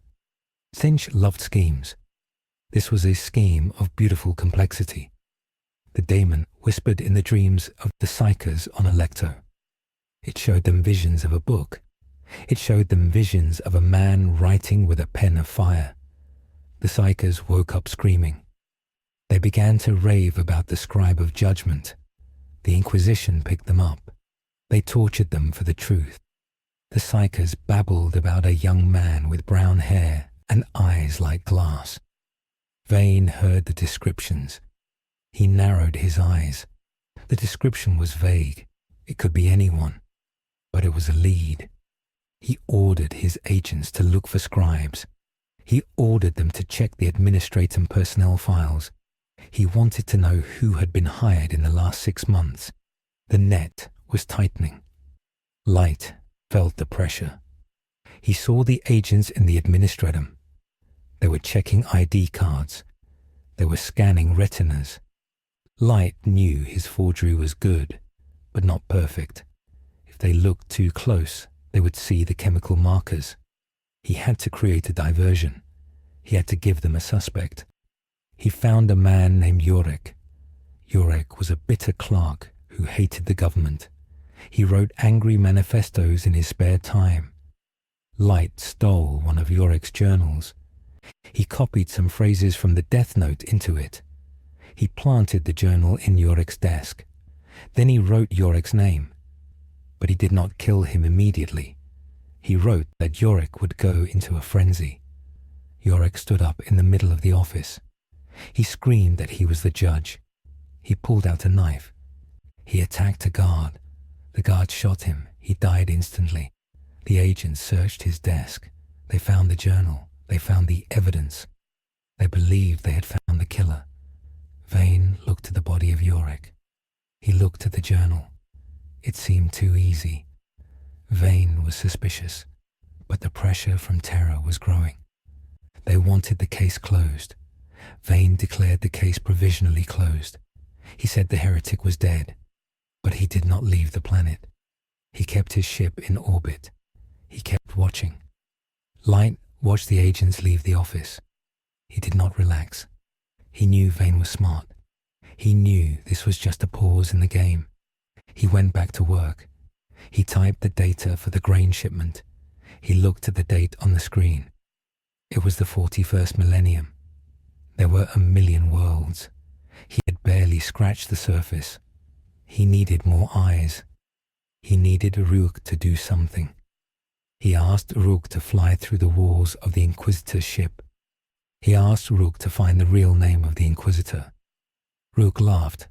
Tzeentch loved schemes. This was a scheme of beautiful complexity. The daemon whispered in the dreams of the psychers on Alecto. It showed them visions of a book. It showed them visions of a man writing with a pen of fire. The psychers woke up screaming. They began to rave about the scribe of judgment. The Inquisition picked them up. They tortured them for the truth. The psychers babbled about a young man with brown hair and eyes like glass. Vane heard the descriptions. He narrowed his eyes. The description was vague. It could be anyone. But it was a lead. He ordered his agents to look for scribes. He ordered them to check the administrator personnel files. He wanted to know who had been hired in the last 6 months. The net was tightening. Light felt the pressure. He saw the agents in the administratum. They were checking ID cards. They were scanning retinas. Light knew his forgery was good, but not perfect. If they looked too close, they would see the chemical markers. He had to create a diversion. He had to give them a suspect. He found a man named Yorick. Yorick was a bitter clerk who hated the government. He wrote angry manifestos in his spare time. Light stole one of Yorick's journals. He copied some phrases from the Death Note into it. He planted the journal in Yorick's desk. Then he wrote Yorick's name. But he did not kill him immediately. He wrote that Yorick would go into a frenzy. Yorick stood up in the middle of the office. He screamed that he was the judge. He pulled out a knife. He attacked a guard. The guard shot him. He died instantly. The agents searched his desk. They found the journal. They found the evidence. They believed they had found the killer. Vane looked at the body of Yorick. He looked at the journal. It seemed too easy. Vane was suspicious, but the pressure from Terra was growing. They wanted the case closed. Vane declared the case provisionally closed. He said the heretic was dead, but he did not leave the planet. He kept his ship in orbit. He kept watching. Light watched the agents leave the office. He did not relax. He knew Vane was smart. He knew this was just a pause in the game. He went back to work. He typed the data for the grain shipment. He looked at the date on the screen. It was the 41st millennium. There were 1,000,000 worlds. He had barely scratched the surface. He needed more eyes. He needed Rook to do something. He asked Rook to fly through the walls of the Inquisitor's ship. He asked Rook to find the real name of the Inquisitor. Rook laughed.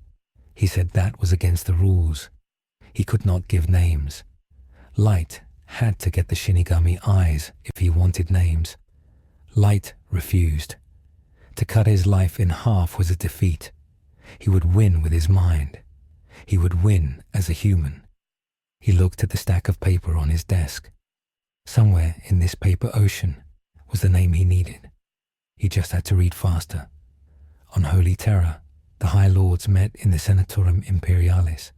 He said that was against the rules. He could not give names. Light had to get the Shinigami eyes if he wanted names. Light refused. To cut his life in half was a defeat. He would win with his mind. He would win as a human. He looked at the stack of paper on his desk. Somewhere in this paper ocean was the name he needed. He just had to read faster. On Holy Terra, the High Lords met in the Senatorium Imperialis.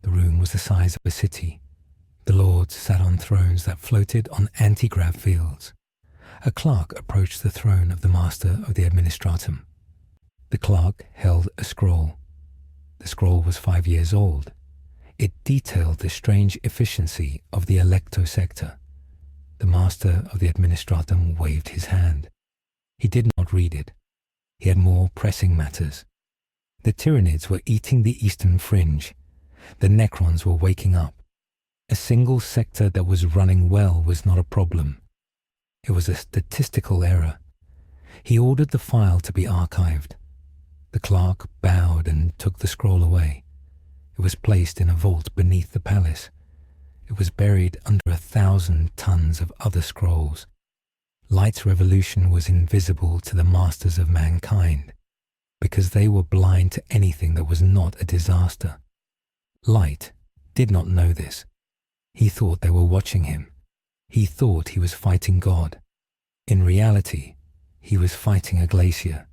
The room was the size of a city. The lords sat on thrones that floated on anti-grav fields. A clerk approached the throne of the Master of the Administratum. The clerk held a scroll. The scroll was 5 years old. It detailed the strange efficiency of the Electo sector. The Master of the Administratum waved his hand. He did not read it. He had more pressing matters. The Tyranids were eating the eastern fringe. The Necrons were waking up. A single sector that was running well was not a problem. It was a statistical error. He ordered the file to be archived. The clerk bowed and took the scroll away. It was placed in a vault beneath the palace. It was buried under 1,000 tons of other scrolls. Light's revolution was invisible to the masters of mankind, because they were blind to anything that was not a disaster. Light did not know this. He thought they were watching him. He thought he was fighting God. In reality, he was fighting a glacier.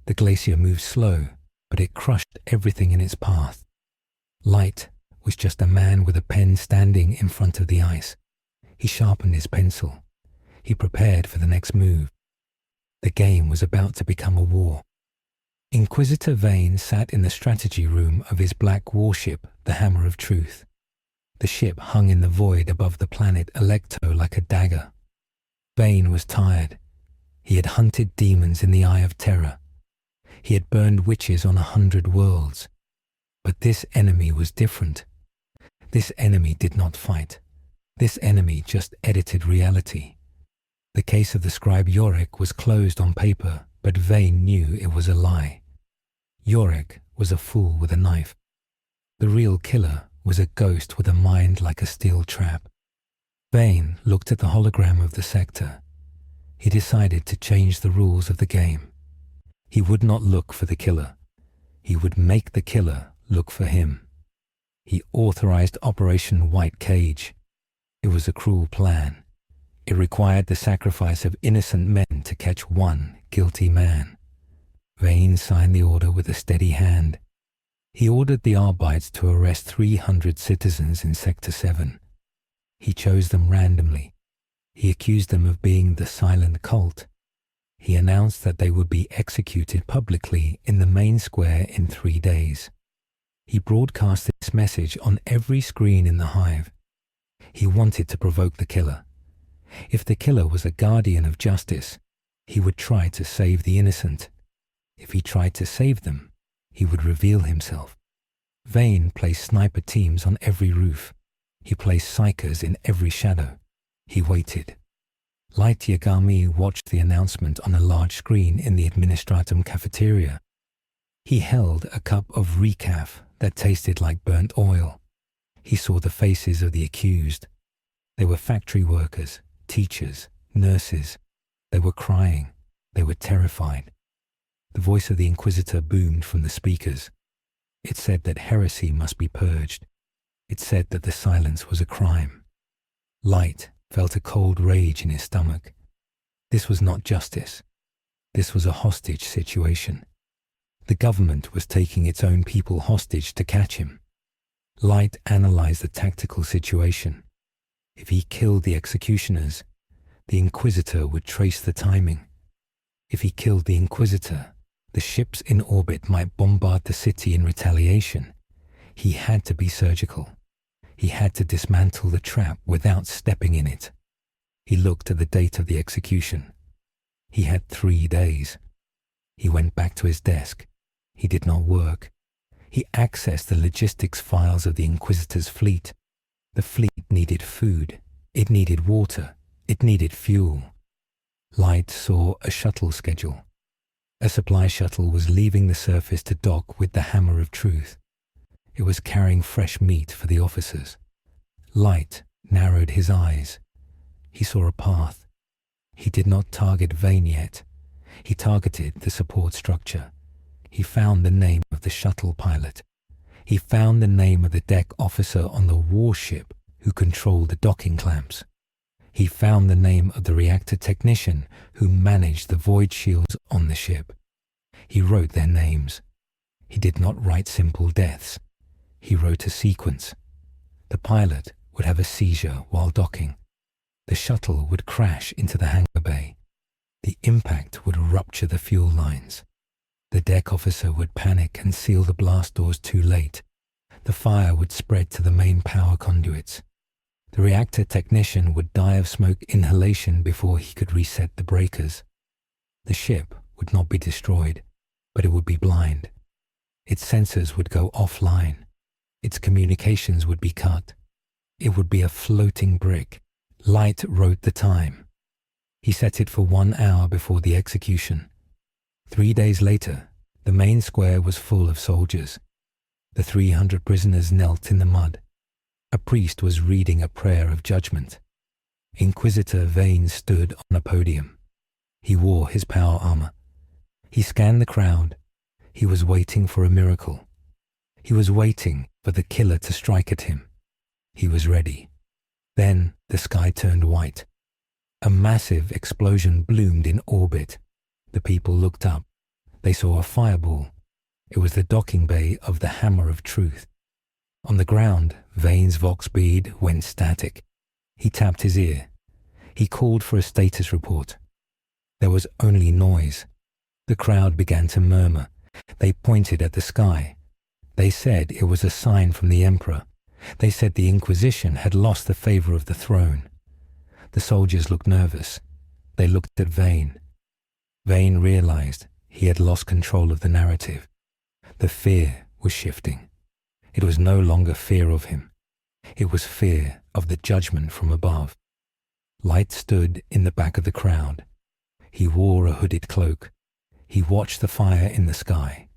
The glacier moved slow, but it crushed everything in its path. Light was just a man with a pen standing in front of the ice. He sharpened his pencil. He prepared for the next move. The game was about to become a war. Inquisitor Vane sat in the strategy room of his black warship, the Hammer of Truth. The ship hung in the void above the planet Electo like a dagger. Vane was tired. He had hunted demons in the Eye of Terror. He had burned witches on 100 worlds. But this enemy was different. This enemy did not fight. This enemy just edited reality. The case of the scribe Yorick was closed on paper, but Vane knew it was a lie. Yorick was a fool with a knife. The real killer was a ghost with a mind like a steel trap. Vane looked at the hologram of the sector. He decided to change the rules of the game. He would not look for the killer. He would make the killer look for him. He authorized Operation White Cage. It was a cruel plan. It required the sacrifice of innocent men to catch one guilty man. Vane signed the order with a steady hand. He ordered the Arbites to arrest 300 citizens in Sector 7. He chose them randomly. He accused them of being the silent cult. He announced that they would be executed publicly in the main square in 3 days. He broadcast this message on every screen in the hive. He wanted to provoke the killer. If the killer was a guardian of justice, he would try to save the innocent. If he tried to save them, he would reveal himself. Vane placed sniper teams on every roof. He placed psychers in every shadow. He waited. Light Yagami watched the announcement on a large screen in the Administratum cafeteria. He held a cup of recaf that tasted like burnt oil. He saw the faces of the accused. They were factory workers, teachers, nurses. They were crying. They were terrified. The voice of the Inquisitor boomed from the speakers. It said that heresy must be purged. It said that the silence was a crime. Light felt a cold rage in his stomach. This was not justice. This was a hostage situation. The government was taking its own people hostage to catch him. Light analyzed the tactical situation. If he killed the executioners, the Inquisitor would trace the timing. If he killed the Inquisitor, the ships in orbit might bombard the city in retaliation. He had to be surgical. He had to dismantle the trap without stepping in it. He looked at the date of the execution. He had 3 days. He went back to his desk. He did not work. He accessed the logistics files of the Inquisitor's fleet. The fleet needed food. It needed water. It needed fuel. Light saw a shuttle schedule. A supply shuttle was leaving the surface to dock with the Hammer of Truth. It was carrying fresh meat for the officers. Light narrowed his eyes. He saw a path. He did not target Vane yet. He targeted the support structure. He found the name of the shuttle pilot. He found the name of the deck officer on the warship who controlled the docking clamps. He found the name of the reactor technician who managed the void shields on the ship. He wrote their names. He did not write simple deaths. He wrote a sequence. The pilot would have a seizure while docking. The shuttle would crash into the hangar bay. The impact would rupture the fuel lines. The deck officer would panic and seal the blast doors too late. The fire would spread to the main power conduits. The reactor technician would die of smoke inhalation before he could reset the breakers. The ship would not be destroyed, but it would be blind. Its sensors would go offline. Its communications would be cut. It would be a floating brick. Light wrote the time. He set it for 1 hour before the execution. 3 days later, the main square was full of soldiers. The 300 prisoners knelt in the mud. A priest was reading a prayer of judgment. Inquisitor Vane stood on a podium. He wore his power armor. He scanned the crowd. He was waiting for a miracle. He was waiting for the killer to strike at him. He was ready. Then the sky turned white. A massive explosion bloomed in orbit. The people looked up. They saw a fireball. It was the docking bay of the Hammer of Truth. On the ground, Vane's vox bead went static. He tapped his ear. He called for a status report. There was only noise. The crowd began to murmur. They pointed at the sky. They said it was a sign from the Emperor. They said the Inquisition had lost the favor of the throne. The soldiers looked nervous. They looked at Vane. Vane realized he had lost control of the narrative. The fear was shifting. It was no longer fear of him. It was fear of the judgment from above. Light stood in the back of the crowd. He wore a hooded cloak. He watched the fire in the sky.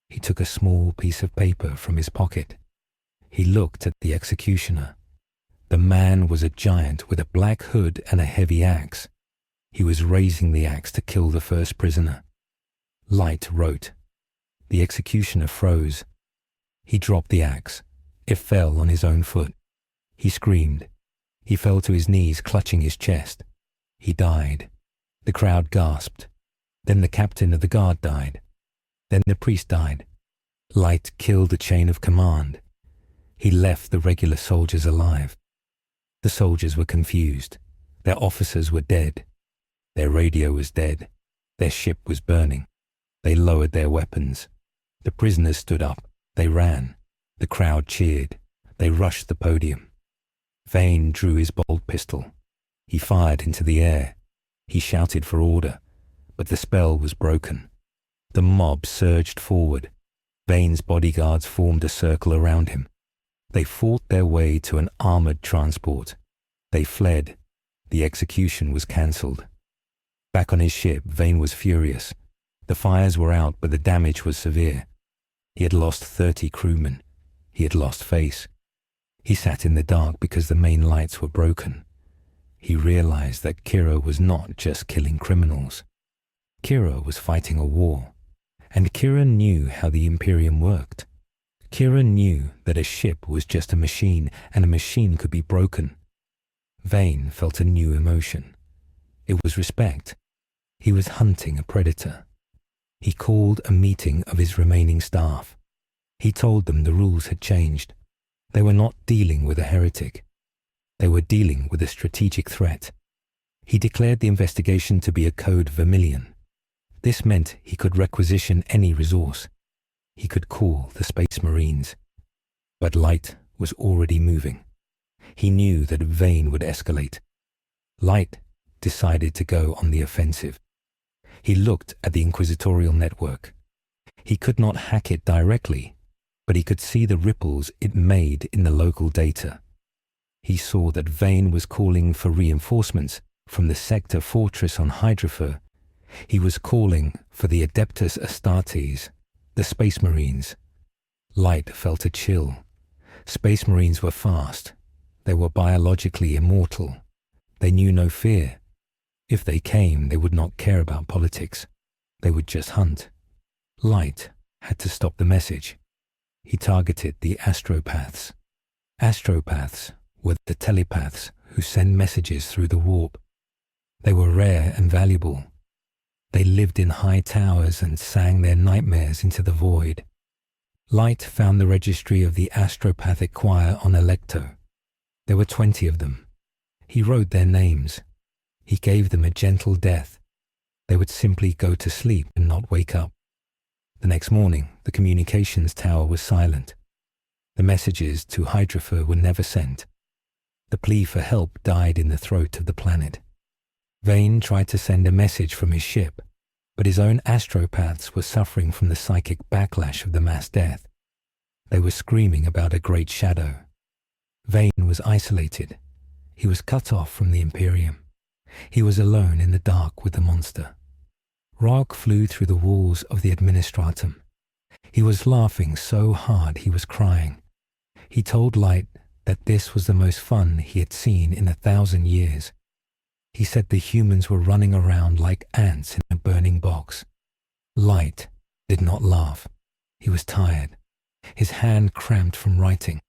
He took a small piece of paper from his pocket. He looked at the executioner. The man was a giant with a black hood and a heavy axe. He was raising the axe to kill the first prisoner. Light wrote. The executioner froze. He dropped the axe. It fell on his own foot. He screamed. He fell to his knees, clutching his chest. He died. The crowd gasped. Then the captain of the guard died. Then the priest died. Light killed the chain of command. He left the regular soldiers alive. The soldiers were confused. Their officers were dead. Their radio was dead. Their ship was burning. They lowered their weapons. The prisoners stood up. They ran. The crowd cheered. They rushed the podium. Vane drew his bolt pistol. He fired into the air. He shouted for order, but the spell was broken. The mob surged forward. Vane's bodyguards formed a circle around him. They fought their way to an armored transport. They fled. The execution was cancelled. Back on his ship, Vane was furious. The fires were out, but the damage was severe. He had lost 30 crewmen. He had lost face. He sat in the dark because the main lights were broken. He realized that Kira was not just killing criminals. Kira was fighting a war. And Kira knew how the Imperium worked. Kira knew that a ship was just a machine, and a machine could be broken. Vane felt a new emotion. It was respect. He was hunting a predator. He called a meeting of his remaining staff. He told them the rules had changed. They were not dealing with a heretic. They were dealing with a strategic threat. He declared the investigation to be a code vermilion. This meant he could requisition any resource. He could call the Space Marines. But Light was already moving. He knew that Vane would escalate. Light decided to go on the offensive. He looked at the inquisitorial network. He could not hack it directly, but he could see the ripples it made in the local data. He saw that Vane was calling for reinforcements from the sector fortress on Hydrofer. He was calling for the Adeptus Astartes, the Space Marines. Light felt a chill. Space Marines were fast. They were biologically immortal. They knew no fear. If they came, they would not care about politics. They would just hunt. Light had to stop the message. He targeted the astropaths. Astropaths were the telepaths who send messages through the warp. They were rare and valuable. They lived in high towers and sang their nightmares into the void. Light found the registry of the astropathic choir on Electo. There were 20 of them. He wrote their names. He gave them a gentle death. They would simply go to sleep and not wake up. The next morning, the communications tower was silent. The messages to Hydrofer were never sent. The plea for help died in the throat of the planet. Vane tried to send a message from his ship, but his own astropaths were suffering from the psychic backlash of the mass death. They were screaming about a great shadow. Vane was isolated. He was cut off from the Imperium. He was alone in the dark with the monster. Rock flew through the walls of the Administratum. He was laughing so hard he was crying. He told Light that this was the most fun he had seen in 1,000 years. He said the humans were running around like ants in a burning box. Light did not laugh. He was tired. His hand cramped from writing.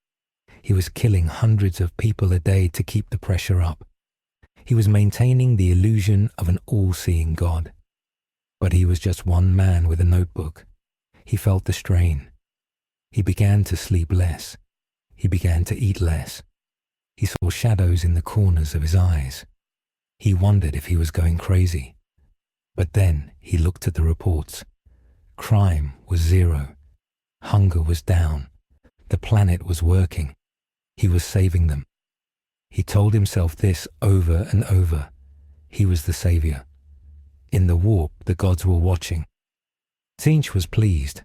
He was killing hundreds of people a day to keep the pressure up. He was maintaining the illusion of an all-seeing God. But he was just one man with a notebook. He felt the strain. He began to sleep less. He began to eat less. He saw shadows in the corners of his eyes. He wondered if he was going crazy. But then he looked at the reports. Crime was 0. Hunger was down. The planet was working. He was saving them. He told himself this over and over. He was the savior. In the warp, the gods were watching. Tzeentch was pleased.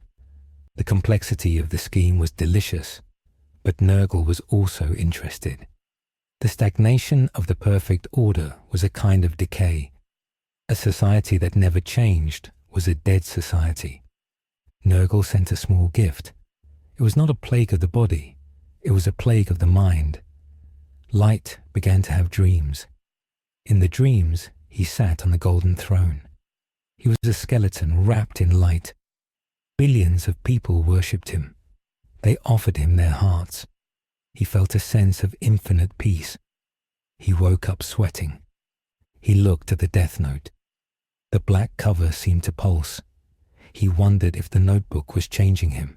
The complexity of the scheme was delicious, but Nurgle was also interested. The stagnation of the perfect order was a kind of decay. A society that never changed was a dead society. Nurgle sent a small gift. It was not a plague of the body. It was a plague of the mind. Light began to have dreams. In the dreams, he sat on the golden throne. He was a skeleton wrapped in light. Billions of people worshipped him. They offered him their hearts. He felt a sense of infinite peace. He woke up sweating. He looked at the death note. The black cover seemed to pulse. He wondered if the notebook was changing him.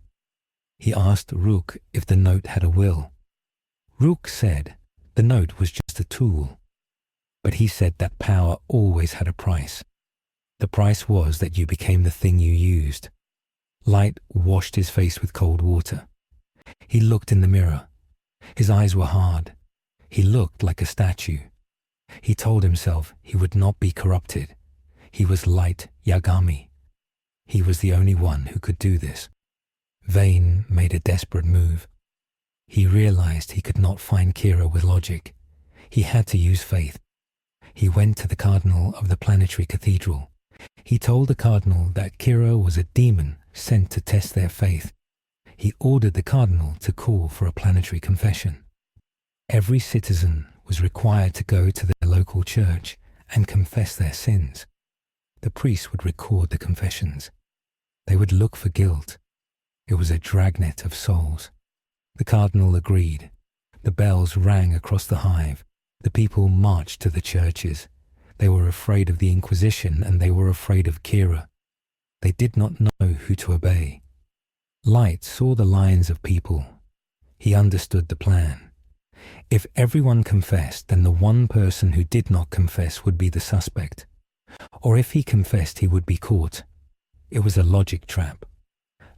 He asked Rook if the note had a will. Rook said the note was just a tool. But he said that power always had a price. The price was that you became the thing you used. Light washed his face with cold water. He looked in the mirror. His eyes were hard. He looked like a statue. He told himself he would not be corrupted. He was Light Yagami. He was the only one who could do this. Vane made a desperate move. He realized he could not find Kira with logic. He had to use faith. He went to the Cardinal of the Planetary Cathedral. He told the Cardinal that Kira was a demon sent to test their faith. He ordered the Cardinal to call for a planetary confession. Every citizen was required to go to their local church and confess their sins. The priest would record the confessions. They would look for guilt. It was a dragnet of souls. The Cardinal agreed. The bells rang across the hive. The people marched to the churches. They were afraid of the Inquisition and they were afraid of Kira. They did not know who to obey. Light saw the lines of people. He understood the plan. If everyone confessed, then the one person who did not confess would be the suspect. Or if he confessed, he would be caught. It was a logic trap.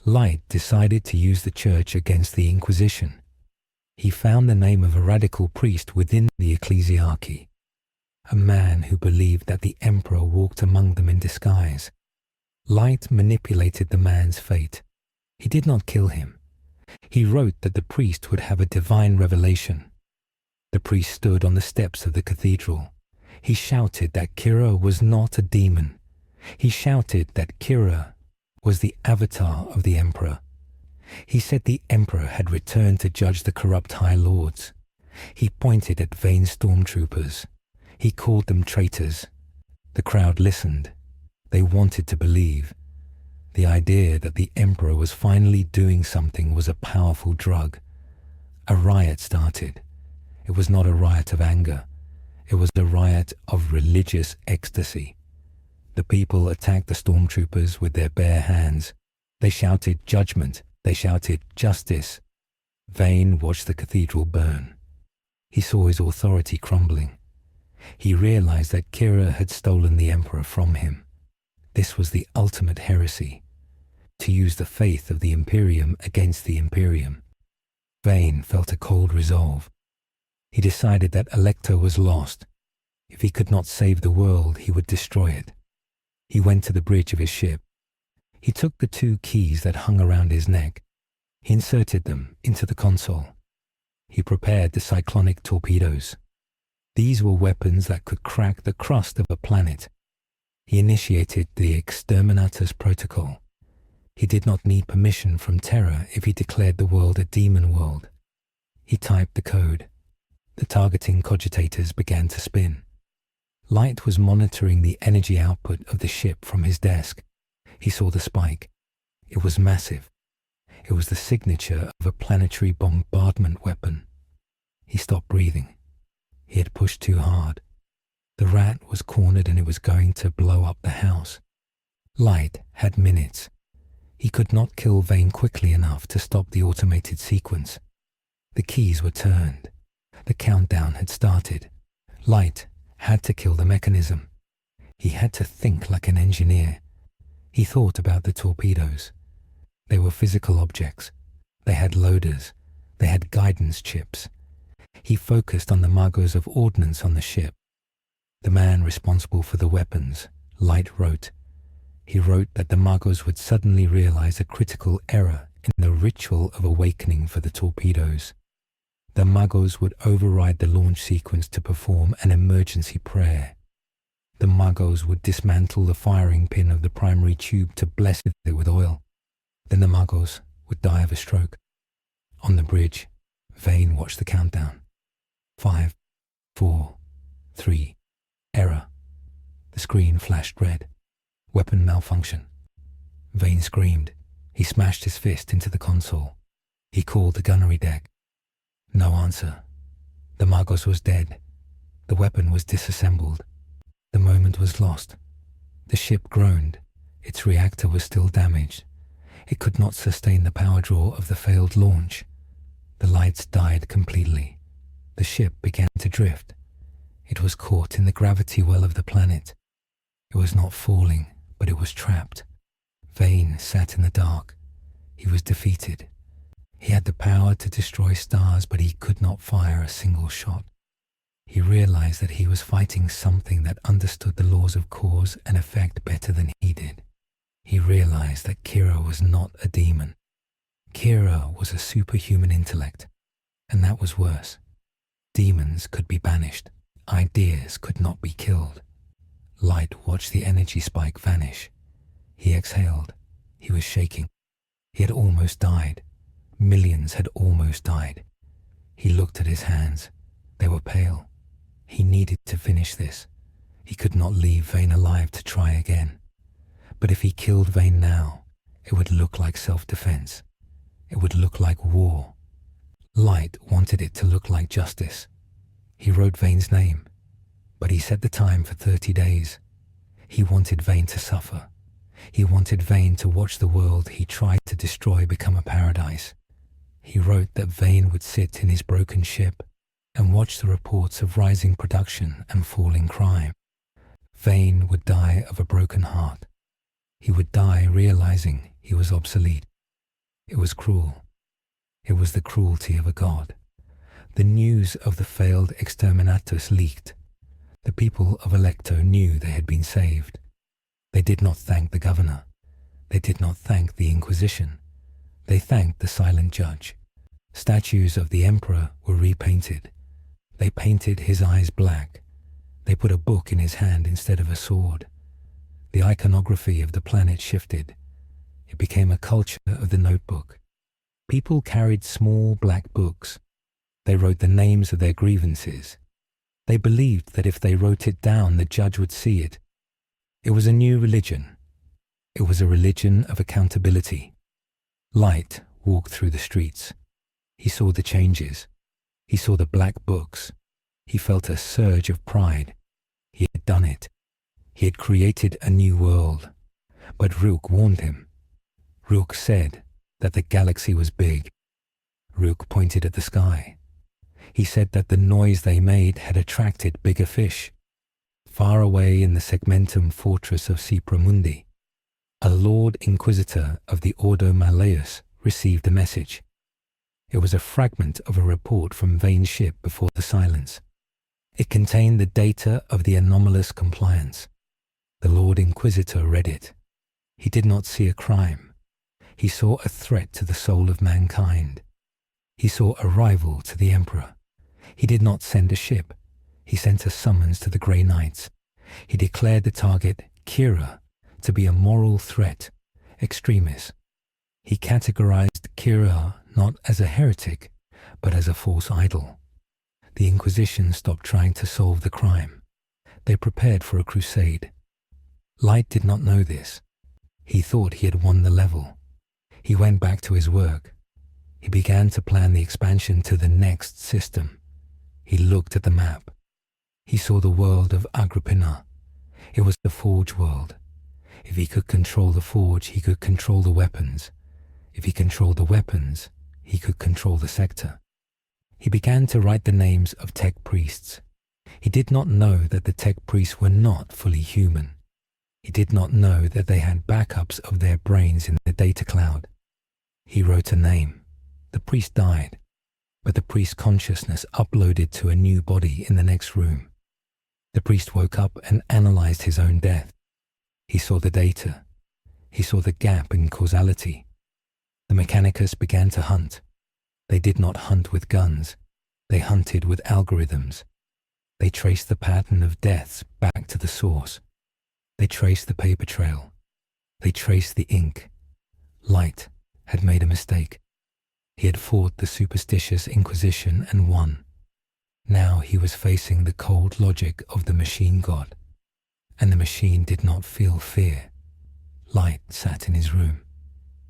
Light decided to use the church against the Inquisition. He found the name of a radical priest within the ecclesiarchy, a man who believed that the emperor walked among them in disguise. Light manipulated the man's fate. He did not kill him. He wrote that the priest would have a divine revelation. The priest stood on the steps of the cathedral. He shouted that Kira was not a demon. He shouted that Kira was the avatar of the emperor. He said the emperor had returned to judge the corrupt High Lords. He pointed at vain stormtroopers. He called them traitors. The crowd listened. They wanted to believe. The idea that the emperor was finally doing something was a powerful drug. A riot started. It was not a riot of anger. It was a riot of religious ecstasy. The people attacked the stormtroopers with their bare hands. They shouted judgment. They shouted justice. Vane watched the cathedral burn. He saw his authority crumbling. He realized that Kira had stolen the emperor from him. This was the ultimate heresy, to use the faith of the Imperium against the Imperium. Vane felt a cold resolve. He decided that Elector was lost. If he could not save the world, he would destroy it. He went to the bridge of his ship. He took the 2 keys that hung around his neck. He inserted them into the console. He prepared the cyclonic torpedoes. These were weapons that could crack the crust of a planet. He initiated the Exterminatus Protocol. He did not need permission from Terra if he declared the world a demon world. He typed the code. The targeting cogitators began to spin. Light was monitoring the energy output of the ship from his desk. He saw the spike. It was massive. It was the signature of a planetary bombardment weapon. He stopped breathing. He had pushed too hard. The rat was cornered and it was going to blow up the house. Light had minutes. He could not kill Vane quickly enough to stop the automated sequence. The keys were turned. The countdown had started. Light had to kill the mechanism. He had to think like an engineer. He thought about the torpedoes. They were physical objects. They had loaders. They had guidance chips. He focused on the magos of ordnance on the ship. The man responsible for the weapons, Light, wrote. He wrote that the magos would suddenly realize a critical error in the ritual of awakening for the torpedoes. The magos would override the launch sequence to perform an emergency prayer. The magos would dismantle the firing pin of the primary tube to bless it with oil. Then the magos would die of a stroke. On the bridge, Vane watched the countdown. 5, 4, 3, error. The screen flashed red. Weapon malfunction. Vane screamed. He smashed his fist into the console. He called the gunnery deck. No answer. The magos was dead. The weapon was disassembled. The moment was lost. The ship groaned. Its reactor was still damaged. It could not sustain the power draw of the failed launch. The lights died completely. The ship began to drift. It was caught in the gravity well of the planet. It was not falling, but it was trapped. Vane sat in the dark. He was defeated. He had the power to destroy stars, but he could not fire a single shot. He realized that he was fighting something that understood the laws of cause and effect better than he did. He realized that Kira was not a demon. Kira was a superhuman intellect, and that was worse. Demons could be banished. Ideas could not be killed. Light watched the energy spike vanish. He exhaled. He was shaking. He had almost died. Millions had almost died. He looked at his hands. They were pale. He needed to finish this. He could not leave Vane alive to try again. But if he killed Vane now, it would look like self-defense. It would look like war. Light wanted it to look like justice. He wrote Vane's name, but he set the time for 30 days. He wanted Vane to suffer. He wanted Vane to watch the world he tried to destroy become a paradise. He wrote that Vane would sit in his broken ship and watch the reports of rising production and falling crime. Vane would die of a broken heart. He would die realizing he was obsolete. It was cruel. It was the cruelty of a god. The news of the failed exterminatus leaked. The people of Alecto knew they had been saved. They did not thank the governor. They did not thank the Inquisition. They thanked the silent judge. Statues of the emperor were repainted. They painted his eyes black. They put a book in his hand instead of a sword. The iconography of the planet shifted. It became a culture of the notebook. People carried small black books. They wrote the names of their grievances. They believed that if they wrote it down, the judge would see it. It was a new religion. It was a religion of accountability. Light walked through the streets. He saw the changes. He saw the black books. He felt a surge of pride. He had done it. He had created a new world. But Rook warned him. Rook said that the galaxy was big. Rook pointed at the sky. He said that the noise they made had attracted bigger fish. Far away in the segmentum fortress of Cipramundi, a Lord Inquisitor of the Ordo Malleus received a message. It was a fragment of a report from Vane's ship before the silence. It contained the data of the anomalous compliance. The Lord Inquisitor read it. He did not see a crime. He saw a threat to the soul of mankind. He saw a rival to the Emperor. He did not send a ship. He sent a summons to the Grey Knights. He declared the target, Kira, to be a moral threat, extremis. He categorized Kira not as a heretic, but as a false idol. The Inquisition stopped trying to solve the crime. They prepared for a crusade. Light did not know this. He thought he had won the level. He went back to his work. He began to plan the expansion to the next system. He looked at the map. He saw the world of Agrippina. It was the Forge world. If he could control the Forge, he could control the weapons. If he controlled the weapons, he could control the sector. He began to write the names of tech priests. He did not know that the tech priests were not fully human. He did not know that they had backups of their brains in the data cloud. He wrote a name. The priest died, but the priest's consciousness uploaded to a new body in the next room. The priest woke up and analyzed his own death. He saw the data. He saw the gap in causality. The Mechanicus began to hunt. They did not hunt with guns. They hunted with algorithms. They traced the pattern of deaths back to the source. They traced the paper trail. They traced the ink. Light had made a mistake. He had fought the superstitious Inquisition and won. Now he was facing the cold logic of the machine god. And the machine did not feel fear. Light sat in his room.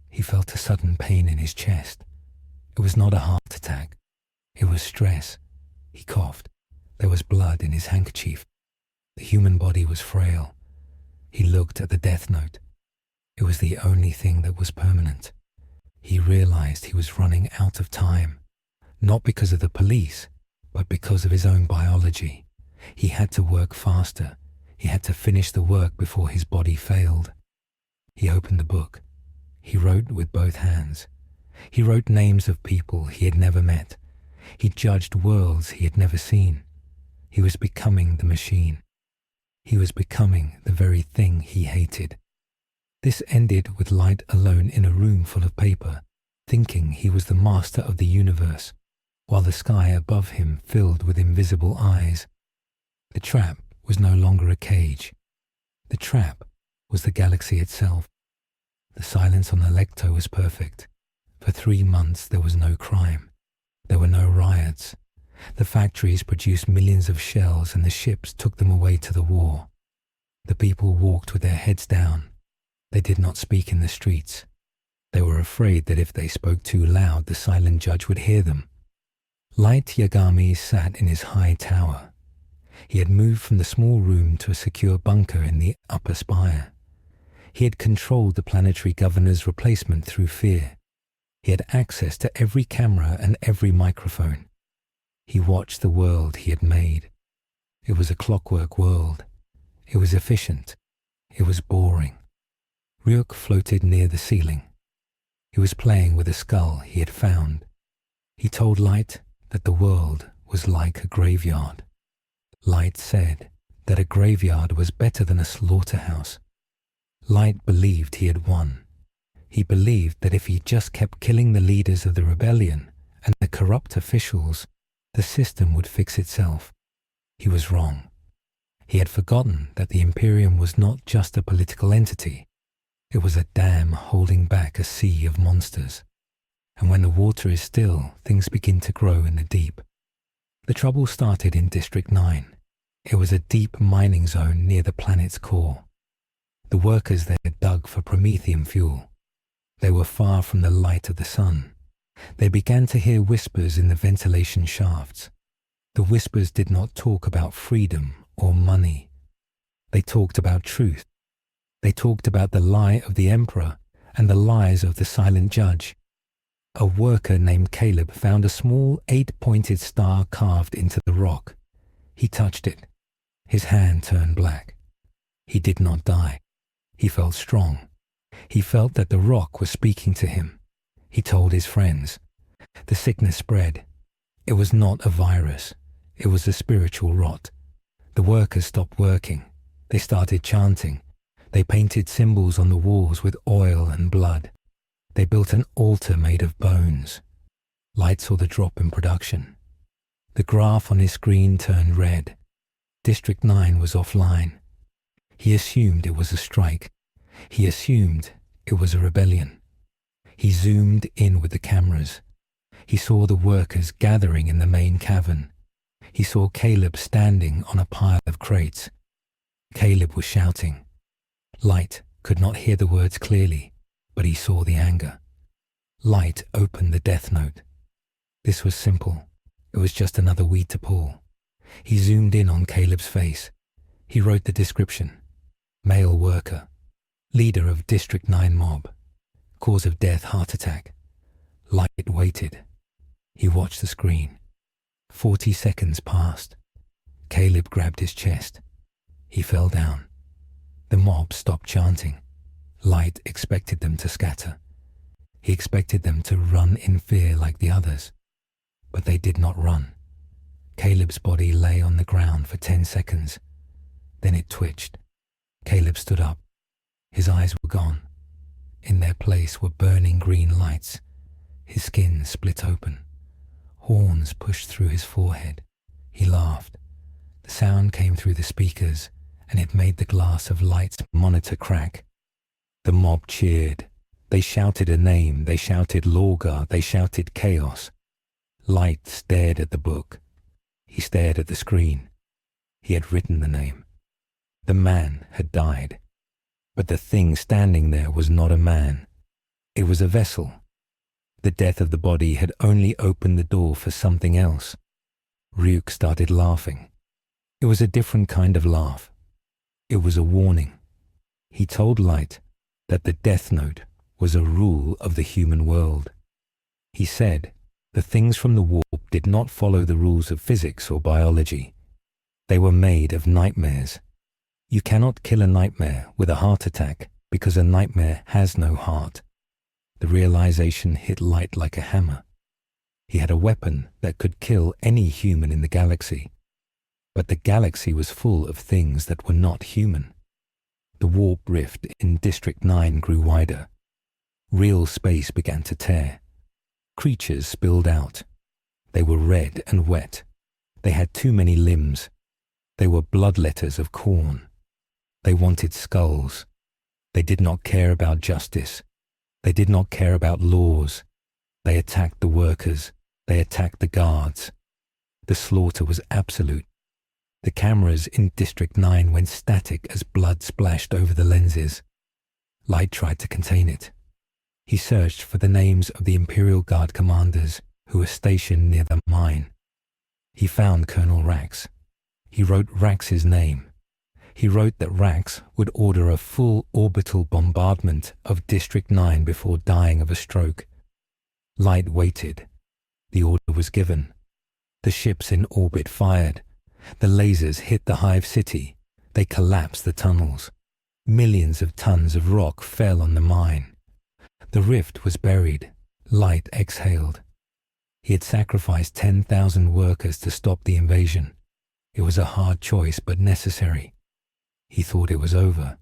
He felt a sudden pain in his chest. It was not a heart attack. It was stress. He coughed. There was blood in his handkerchief. The human body was frail. He looked at the death note. It was the only thing that was permanent. He realized he was running out of time, not because of the police, but because of his own biology. He had to work faster. He had to finish the work before his body failed. He opened the book. He wrote with both hands. He wrote names of people he had never met. He judged worlds he had never seen. He was becoming the machine. He was becoming the very thing he hated. This ended with Light alone in a room full of paper, thinking he was the master of the universe, while the sky above him filled with invisible eyes. The trap was no longer a cage. The trap was the galaxy itself. The silence on Alecto was perfect. For 3 months there was no crime. There were no riots. The factories produced millions of shells and the ships took them away to the war. The people walked with their heads down. They did not speak in the streets. They were afraid that if they spoke too loud, the silent judge would hear them. Light Yagami sat in his high tower. He had moved from the small room to a secure bunker in the upper spire. He had controlled the Planetary Governors' replacement through fear. He had access to every camera and every microphone. He watched the world he had made. It was a clockwork world. It was efficient. It was boring. Ryuk floated near the ceiling. He was playing with a skull he had found. He told Light, that the world was like a graveyard. Light said that a graveyard was better than a slaughterhouse. Light believed he had won. He believed that if he just kept killing the leaders of the rebellion and the corrupt officials, the system would fix itself. He was wrong. He had forgotten that the Imperium was not just a political entity. It was a dam holding back a sea of monsters. And when the water is still, things begin to grow in the deep. The trouble started in District 9. It was a deep mining zone near the planet's core. The workers there dug for promethium fuel. They were far from the light of the sun. They began to hear whispers in the ventilation shafts. The whispers did not talk about freedom or money. They talked about truth. They talked about the lie of the Emperor and the lies of the silent judge. A worker named Caleb found a small 8-pointed star carved into the rock. He touched it. His hand turned black. He did not die. He felt strong. He felt that the rock was speaking to him. He told his friends. The sickness spread. It was not a virus. It was a spiritual rot. The workers stopped working. They started chanting. They painted symbols on the walls with oil and blood. They built an altar made of bones. Light saw the drop in production. The graph on his screen turned red. District 9 was offline. He assumed it was a strike. He assumed it was a rebellion. He zoomed in with the cameras. He saw the workers gathering in the main cavern. He saw Caleb standing on a pile of crates. Caleb was shouting. Light could not hear the words clearly, but he saw the anger. Light opened the death note. This was simple. It was just another weed to pull. He zoomed in on Caleb's face. He wrote the description. Male worker. Leader of District 9 mob. Cause of death, heart attack. Light waited. He watched the screen. 40 seconds passed. Caleb grabbed his chest. He fell down. The mob stopped chanting. Light expected them to scatter. He expected them to run in fear like the others. But they did not run. Caleb's body lay on the ground for 10 seconds. Then it twitched. Caleb stood up. His eyes were gone. In their place were burning green lights. His skin split open. Horns pushed through his forehead. He laughed. The sound came through the speakers, and it made the glass of Light's monitor crack. The mob cheered. They shouted a name. They shouted Lorgar. They shouted chaos. Light stared at the book. He stared at the screen. He had written the name. The man had died. But the thing standing there was not a man. It was a vessel. The death of the body had only opened the door for something else. Ryuk started laughing. It was a different kind of laugh. It was a warning. He told Light that the Death Note was a rule of the human world. He said the things from the warp did not follow the rules of physics or biology. They were made of nightmares. You cannot kill a nightmare with a heart attack because a nightmare has no heart. The realization hit Light like a hammer. He had a weapon that could kill any human in the galaxy. But the galaxy was full of things that were not human. The warp rift in District 9 grew wider. Real space began to tear. Creatures spilled out. They were red and wet. They had too many limbs. They were bloodletters of corn. They wanted skulls. They did not care about justice. They did not care about laws. They attacked the workers. They attacked the guards. The slaughter was absolute. The cameras in District 9 went static as blood splashed over the lenses. Light tried to contain it. He searched for the names of the Imperial Guard commanders who were stationed near the mine. He found Colonel Rax. He wrote Rax's name. He wrote that Rax would order a full orbital bombardment of District 9 before dying of a stroke. Light waited. The order was given. The ships in orbit fired. The lasers hit the hive city. They collapsed the tunnels. Millions of tons of rock fell on the mine. The rift was buried. Light exhaled. He had sacrificed 10,000 workers to stop the invasion. It was a hard choice, but necessary. He thought it was over.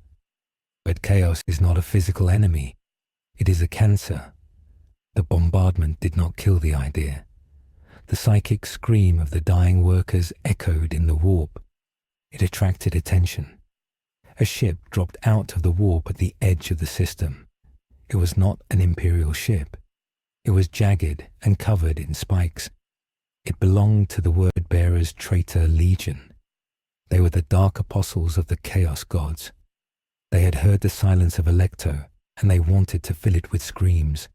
But chaos is not a physical enemy. It is a cancer. The bombardment did not kill the idea. The psychic scream of the dying workers echoed in the warp. It attracted attention. A ship dropped out of the warp at the edge of the system. It was not an Imperial ship. It was jagged and covered in spikes. It belonged to the word-bearer's traitor legion. They were the dark apostles of the Chaos Gods. They had heard the silence of Alecto, and they wanted to fill it with screams.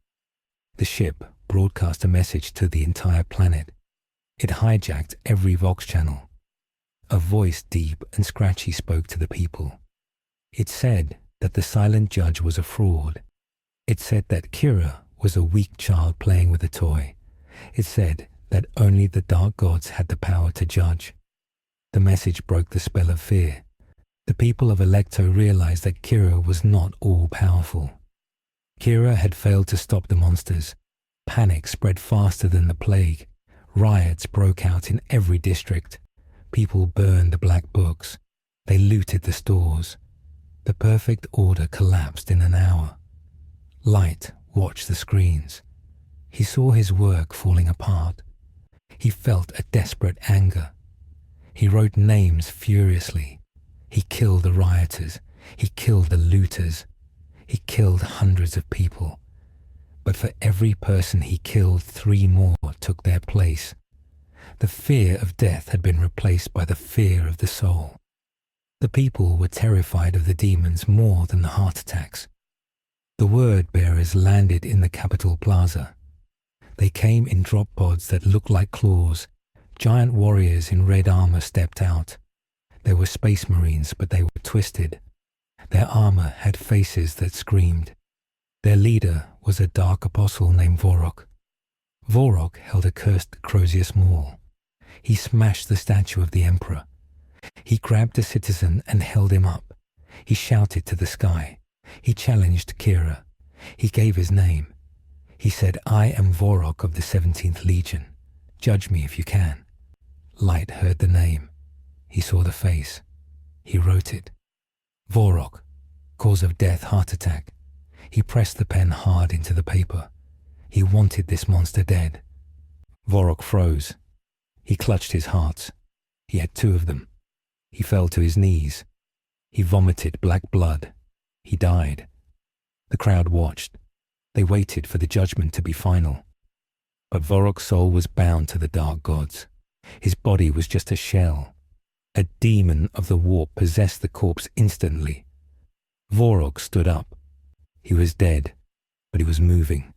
The ship broadcast a message to the entire planet. It hijacked every Vox channel. A voice deep and scratchy spoke to the people. It said that the silent judge was a fraud. It said that Kira was a weak child playing with a toy. It said that only the dark gods had the power to judge. The message broke the spell of fear. The people of Alecto realized that Kira was not all-powerful. Kira had failed to stop the monsters. Panic spread faster than the plague. Riots broke out in every district. People burned the black books. They looted the stores. The perfect order collapsed in an hour. Light watched the screens. He saw his work falling apart. He felt a desperate anger. He wrote names furiously. He killed the rioters. He killed the looters. He killed hundreds of people. But for every person he killed, 3 more took their place. The fear of death had been replaced by the fear of the soul. The people were terrified of the demons more than the heart attacks. The word-bearers landed in the capital plaza. They came in drop pods that looked like claws. Giant warriors in red armor stepped out. They were space marines, but they were twisted. Their armor had faces that screamed. Their leader was a dark apostle named Vorok. Vorok held a cursed Crozius Maul. He smashed the statue of the emperor. He grabbed a citizen and held him up. He shouted to the sky. He challenged Kira. He gave his name. He said, "I am Vorok of the 17th Legion. Judge me if you can." Light heard the name. He saw the face. He wrote it. Vorok, cause of death, heart attack. He pressed the pen hard into the paper. He wanted this monster dead. Vorok froze. He clutched his hearts. He had 2 of them. He fell to his knees. He vomited black blood. He died. The crowd watched. They waited for the judgment to be final. But Vorok's soul was bound to the dark gods. His body was just a shell. A demon of the warp possessed the corpse instantly. Vorok stood up. He was dead, but he was moving.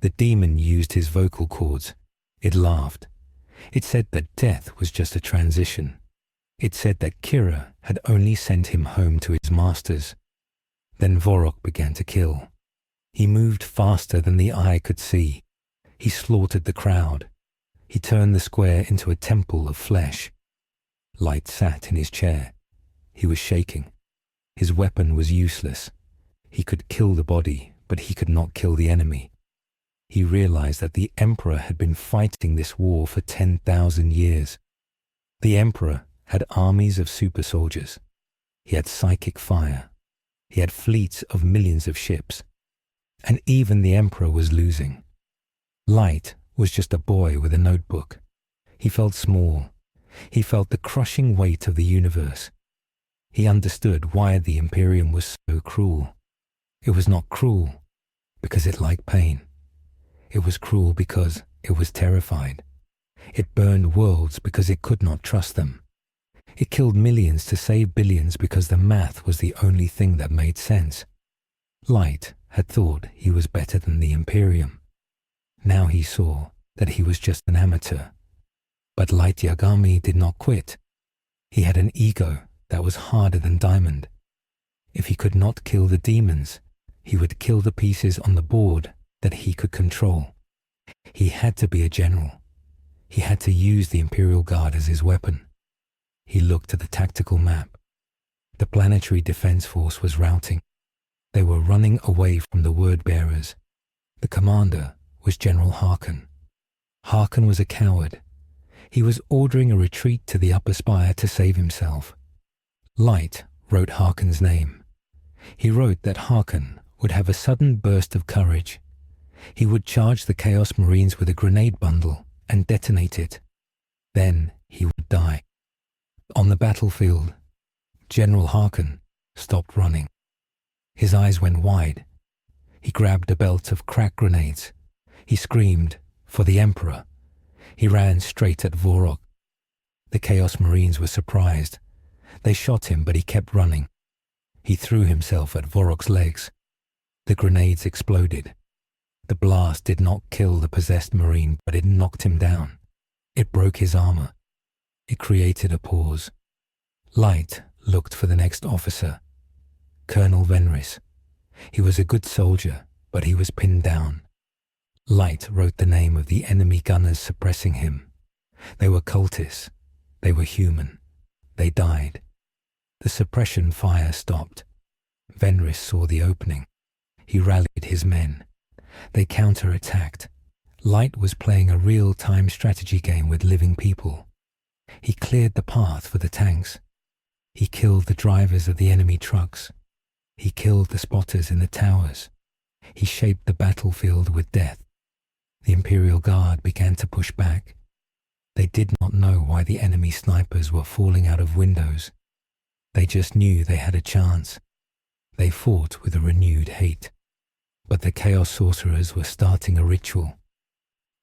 The demon used his vocal cords. It laughed. It said that death was just a transition. It said that Kira had only sent him home to his masters. Then Vorok began to kill. He moved faster than the eye could see. He slaughtered the crowd. He turned the square into a temple of flesh. Light sat in his chair. He was shaking. His weapon was useless. He could kill the body, but he could not kill the enemy. He realized that the Emperor had been fighting this war for 10,000 years. The Emperor had armies of super soldiers. He had psychic fire. He had fleets of millions of ships. And even the Emperor was losing. Light was just a boy with a notebook. He felt small. He felt the crushing weight of the universe. He understood why the Imperium was so cruel. It was not cruel because it liked pain. It was cruel because it was terrified. It burned worlds because it could not trust them. It killed millions to save billions because the math was the only thing that made sense. Light had thought he was better than the Imperium. Now he saw that he was just an amateur. But Light Yagami did not quit. He had an ego that was harder than diamond. If he could not kill the demons, he would kill the pieces on the board that he could control. He had to be a general. He had to use the Imperial Guard as his weapon. He looked at the tactical map. The Planetary Defense Force was routing. They were running away from the word-bearers. The commander was General Harkin. Harkon was a coward. He was ordering a retreat to the upper spire to save himself. Light wrote Harkon's name. He wrote that Harkon would have a sudden burst of courage. He would charge the Chaos Marines with a grenade bundle and detonate it. Then he would die. On the battlefield, General Harkon stopped running. His eyes went wide. He grabbed a belt of crack grenades. He screamed, "For the Emperor!" He ran straight at Vorok. The Chaos Marines were surprised. They shot him, but he kept running. He threw himself at Vorok's legs. The grenades exploded. The blast did not kill the possessed Marine, but it knocked him down. It broke his armor. It created a pause. Light looked for the next officer, Colonel Venris. He was a good soldier, but he was pinned down. Light wrote the name of the enemy gunners suppressing him. They were cultists. They were human. They died. The suppression fire stopped. Venris saw the opening. He rallied his men. They counterattacked. Light was playing a real-time strategy game with living people. He cleared the path for the tanks. He killed the drivers of the enemy trucks. He killed the spotters in the towers. He shaped the battlefield with death. The Imperial Guard began to push back. They did not know why the enemy snipers were falling out of windows. They just knew they had a chance. They fought with a renewed hate. But the Chaos Sorcerers were starting a ritual.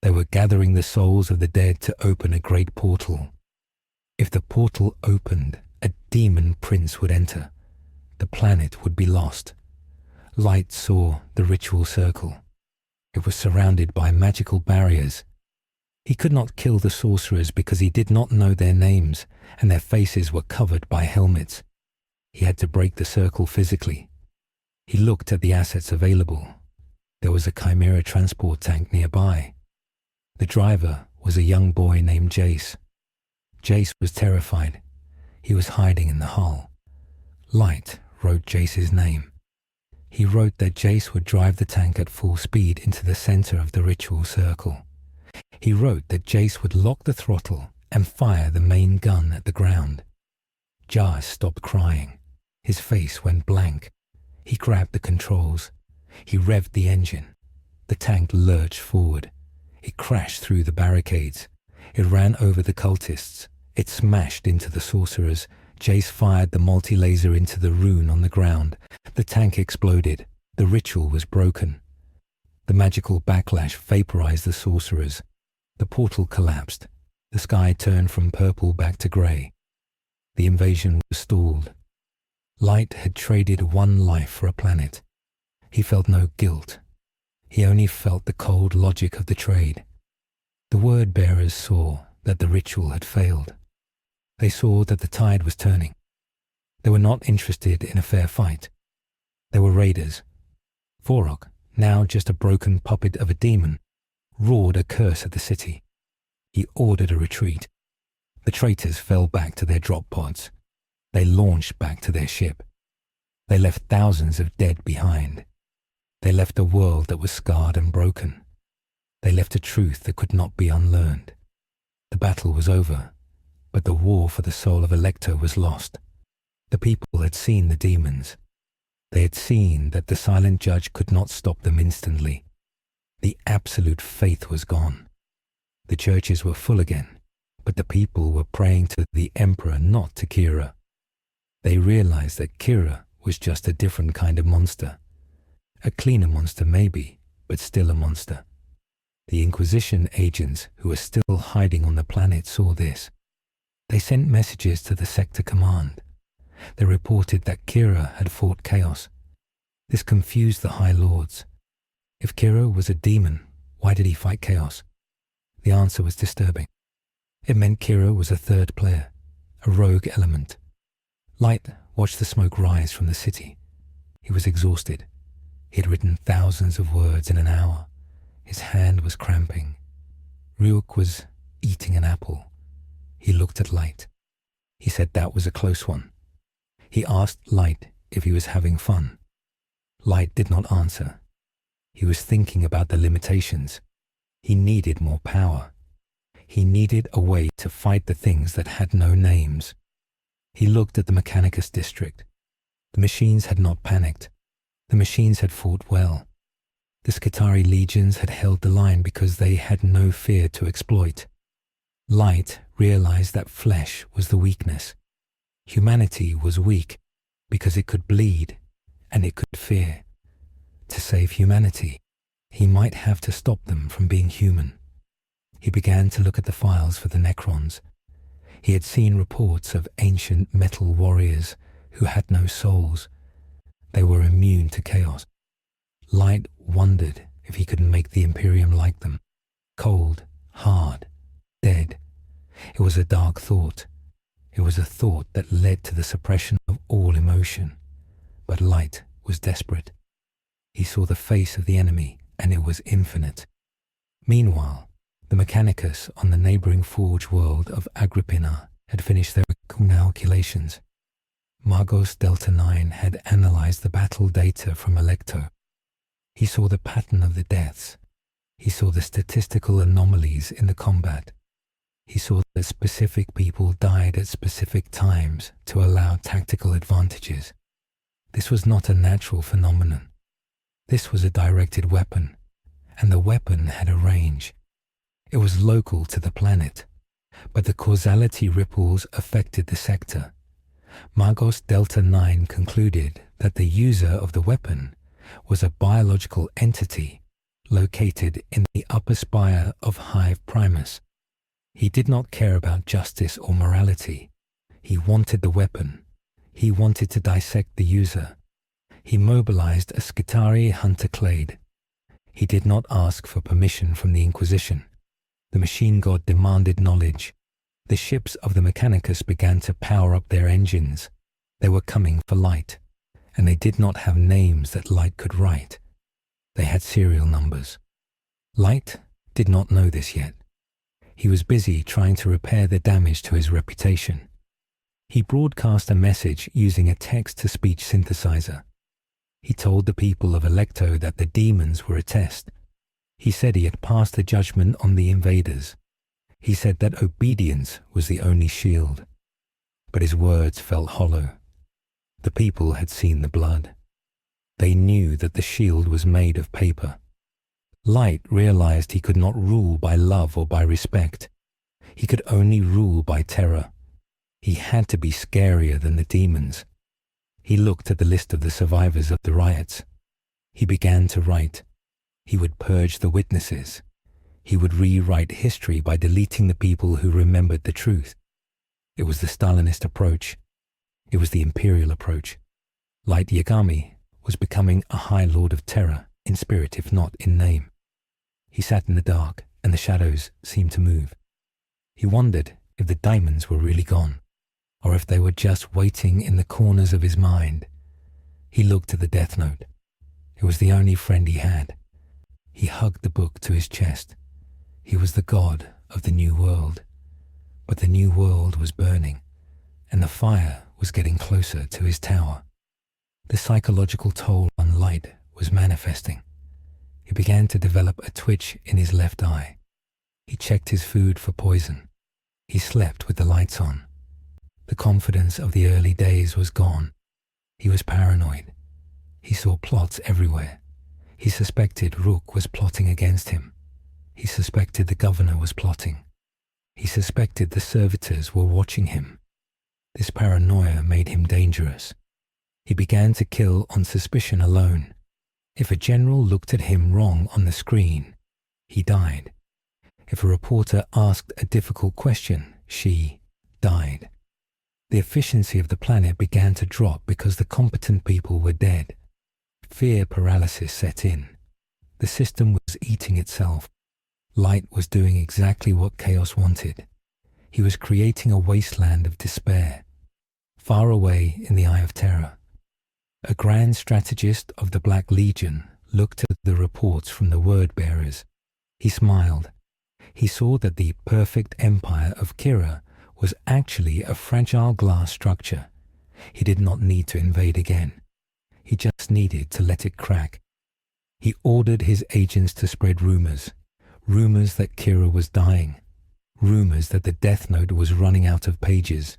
They were gathering the souls of the dead to open a great portal. If the portal opened, a demon prince would enter. The planet would be lost. Light saw the ritual circle. It was surrounded by magical barriers. He could not kill the sorcerers because he did not know their names, and their faces were covered by helmets. He had to break the circle physically. He looked at the assets available. There was a Chimera transport tank nearby. The driver was a young boy named Jace. Jace was terrified. He was hiding in the hull. Light wrote Jace's name. He wrote that Jace would drive the tank at full speed into the center of the ritual circle. He wrote that Jace would lock the throttle and fire the main gun at the ground. Jar stopped crying. His face went blank. He grabbed the controls. He revved the engine. The tank lurched forward. It crashed through the barricades. It ran over the cultists. It smashed into the sorcerers. Jace fired the multi-laser into the rune on the ground. The tank exploded. The ritual was broken. The magical backlash vaporized the sorcerers. The portal collapsed. The sky turned from purple back to grey. The invasion was stalled. Light had traded one life for a planet. He felt no guilt. He only felt the cold logic of the trade. The word-bearers saw that the ritual had failed. They saw that the tide was turning. They were not interested in a fair fight. They were raiders. Vorok, now just a broken puppet of a demon, roared a curse at the city. He ordered a retreat. The traitors fell back to their drop pods. They launched back to their ship. They left thousands of dead behind. They left a world that was scarred and broken. They left a truth that could not be unlearned. The battle was over, but the war for the soul of Electo was lost. The people had seen the demons. They had seen that the silent judge could not stop them instantly. The absolute faith was gone. The churches were full again, but the people were praying to the Emperor, not to Kira. They realized that Kira was just a different kind of monster. A cleaner monster maybe, but still a monster. The Inquisition agents who were still hiding on the planet saw this. They sent messages to the sector command. They reported that Kira had fought chaos. This confused the High Lords. If Kira was a demon, why did he fight chaos? The answer was disturbing. It meant Kira was a third player, a rogue element. Light watched the smoke rise from the city. He was exhausted. He had written thousands of words in an hour. His hand was cramping. Ryuk was eating an apple. He looked at Light. He said that was a close one. He asked Light if he was having fun. Light did not answer. He was thinking about the limitations. He needed more power. He needed a way to fight the things that had no names. He looked at the Mechanicus district. The machines had not panicked. The machines had fought well. The Skitarii legions had held the line because they had no fear to exploit. Light realized that flesh was the weakness. Humanity was weak because it could bleed and it could fear. To save humanity, he might have to stop them from being human. He began to look at the files for the Necrons. He had seen reports of ancient metal warriors who had no souls. They were immune to chaos. Light wondered if he could make the Imperium like them. Cold, hard, dead. It was a dark thought. It was a thought that led to the suppression of all emotion. But Light was desperate. He saw the face of the enemy, and it was infinite. Meanwhile, the Mechanicus on the neighboring forge world of Agrippina had finished their calculations. Magos Delta 9 had analyzed the battle data from Electo. He saw the pattern of the deaths. He saw the statistical anomalies in the combat. He saw that specific people died at specific times to allow tactical advantages. This was not a natural phenomenon. This was a directed weapon, and the weapon had a range. It was local to the planet, but the causality ripples affected the sector. Magos Delta 9 concluded that the user of the weapon was a biological entity located in the upper spire of Hive Primus. He did not care about justice or morality. He wanted the weapon. He wanted to dissect the user. He mobilized a Skitarii hunter clade. He did not ask for permission from the Inquisition. The machine god demanded knowledge. The ships of the Mechanicus began to power up their engines. They were coming for Light, and they did not have names that Light could write. They had serial numbers. Light did not know this yet. He was busy trying to repair the damage to his reputation. He broadcast a message using a text-to-speech synthesizer. He told the people of Electo that the demons were a test. He said he had passed the judgment on the invaders. He said that obedience was the only shield. But his words felt hollow. The people had seen the blood. They knew that the shield was made of paper. Light realized he could not rule by love or by respect. He could only rule by terror. He had to be scarier than the demons. He looked at the list of the survivors of the riots. He began to write. He would purge the witnesses. He would rewrite history by deleting the people who remembered the truth. It was the Stalinist approach. It was the Imperial approach. Light Yagami was becoming a High Lord of Terra, in spirit if not in name. He sat in the dark, and the shadows seemed to move. He wondered if the diamonds were really gone, or if they were just waiting in the corners of his mind. He looked at the Death Note. It was the only friend he had. He hugged the book to his chest. He was the god of the new world. But the new world was burning, and the fire was getting closer to his tower. The psychological toll on Light was manifesting. He began to develop a twitch in his left eye. He checked his food for poison. He slept with the lights on. The confidence of the early days was gone. He was paranoid. He saw plots everywhere. He suspected Rook was plotting against him. He suspected the governor was plotting. He suspected the servitors were watching him. This paranoia made him dangerous. He began to kill on suspicion alone. If a general looked at him wrong on the screen, he died. If a reporter asked a difficult question, she died. The efficiency of the planet began to drop because the competent people were dead. Fear paralysis set in. The system was eating itself. Light was doing exactly what chaos wanted. He was creating a wasteland of despair, far away in the Eye of Terror. A grand strategist of the Black Legion looked at the reports from the word-bearers. He smiled. He saw that the perfect empire of Kira was actually a fragile glass structure. He did not need to invade again. He just needed to let it crack. He ordered his agents to spread rumors Rumors that Kira was dying. Rumors that the Death Note was running out of pages.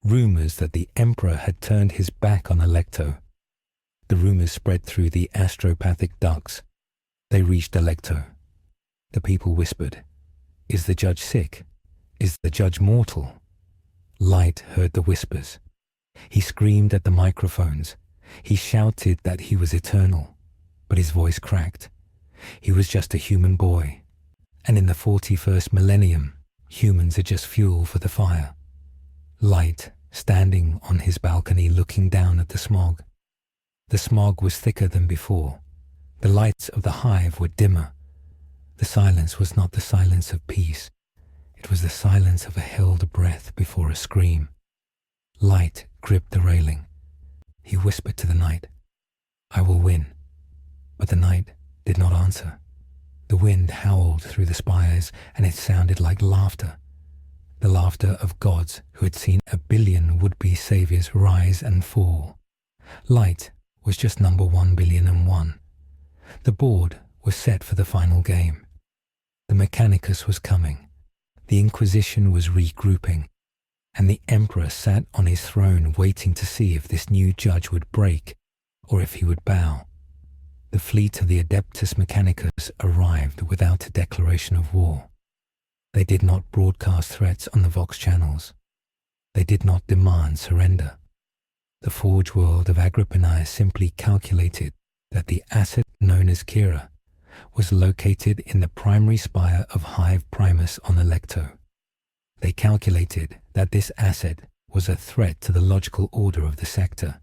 Rumors that the Emperor had turned his back on Alecto. The rumors spread through the astropathic ducts. They reached Alecto. The people whispered, "Is the judge sick? Is the judge mortal?" Light heard the whispers. He screamed at the microphones. He shouted that he was eternal, but his voice cracked. He was just a human boy. And in the 41st millennium, humans are just fuel for the fire. Light, standing on his balcony looking down at the smog. The smog was thicker than before. The lights of the hive were dimmer. The silence was not the silence of peace. It was the silence of a held breath before a scream. Light gripped the railing. He whispered to the night, "I will win." But the night did not answer. The wind howled through the spires, and it sounded like laughter. The laughter of gods who had seen a billion would-be saviors rise and fall. Light was just number 1,000,000,001. The board was set for the final game. The Mechanicus was coming. The Inquisition was regrouping. And the Emperor sat on his throne waiting to see if this new judge would break or if he would bow. The fleet of the Adeptus Mechanicus arrived without a declaration of war. They did not broadcast threats on the Vox channels. They did not demand surrender. The Forge world of Agrippina simply calculated that the asset known as Kira was located in the primary spire of Hive Primus on Alecto. They calculated that this asset was a threat to the logical order of the sector.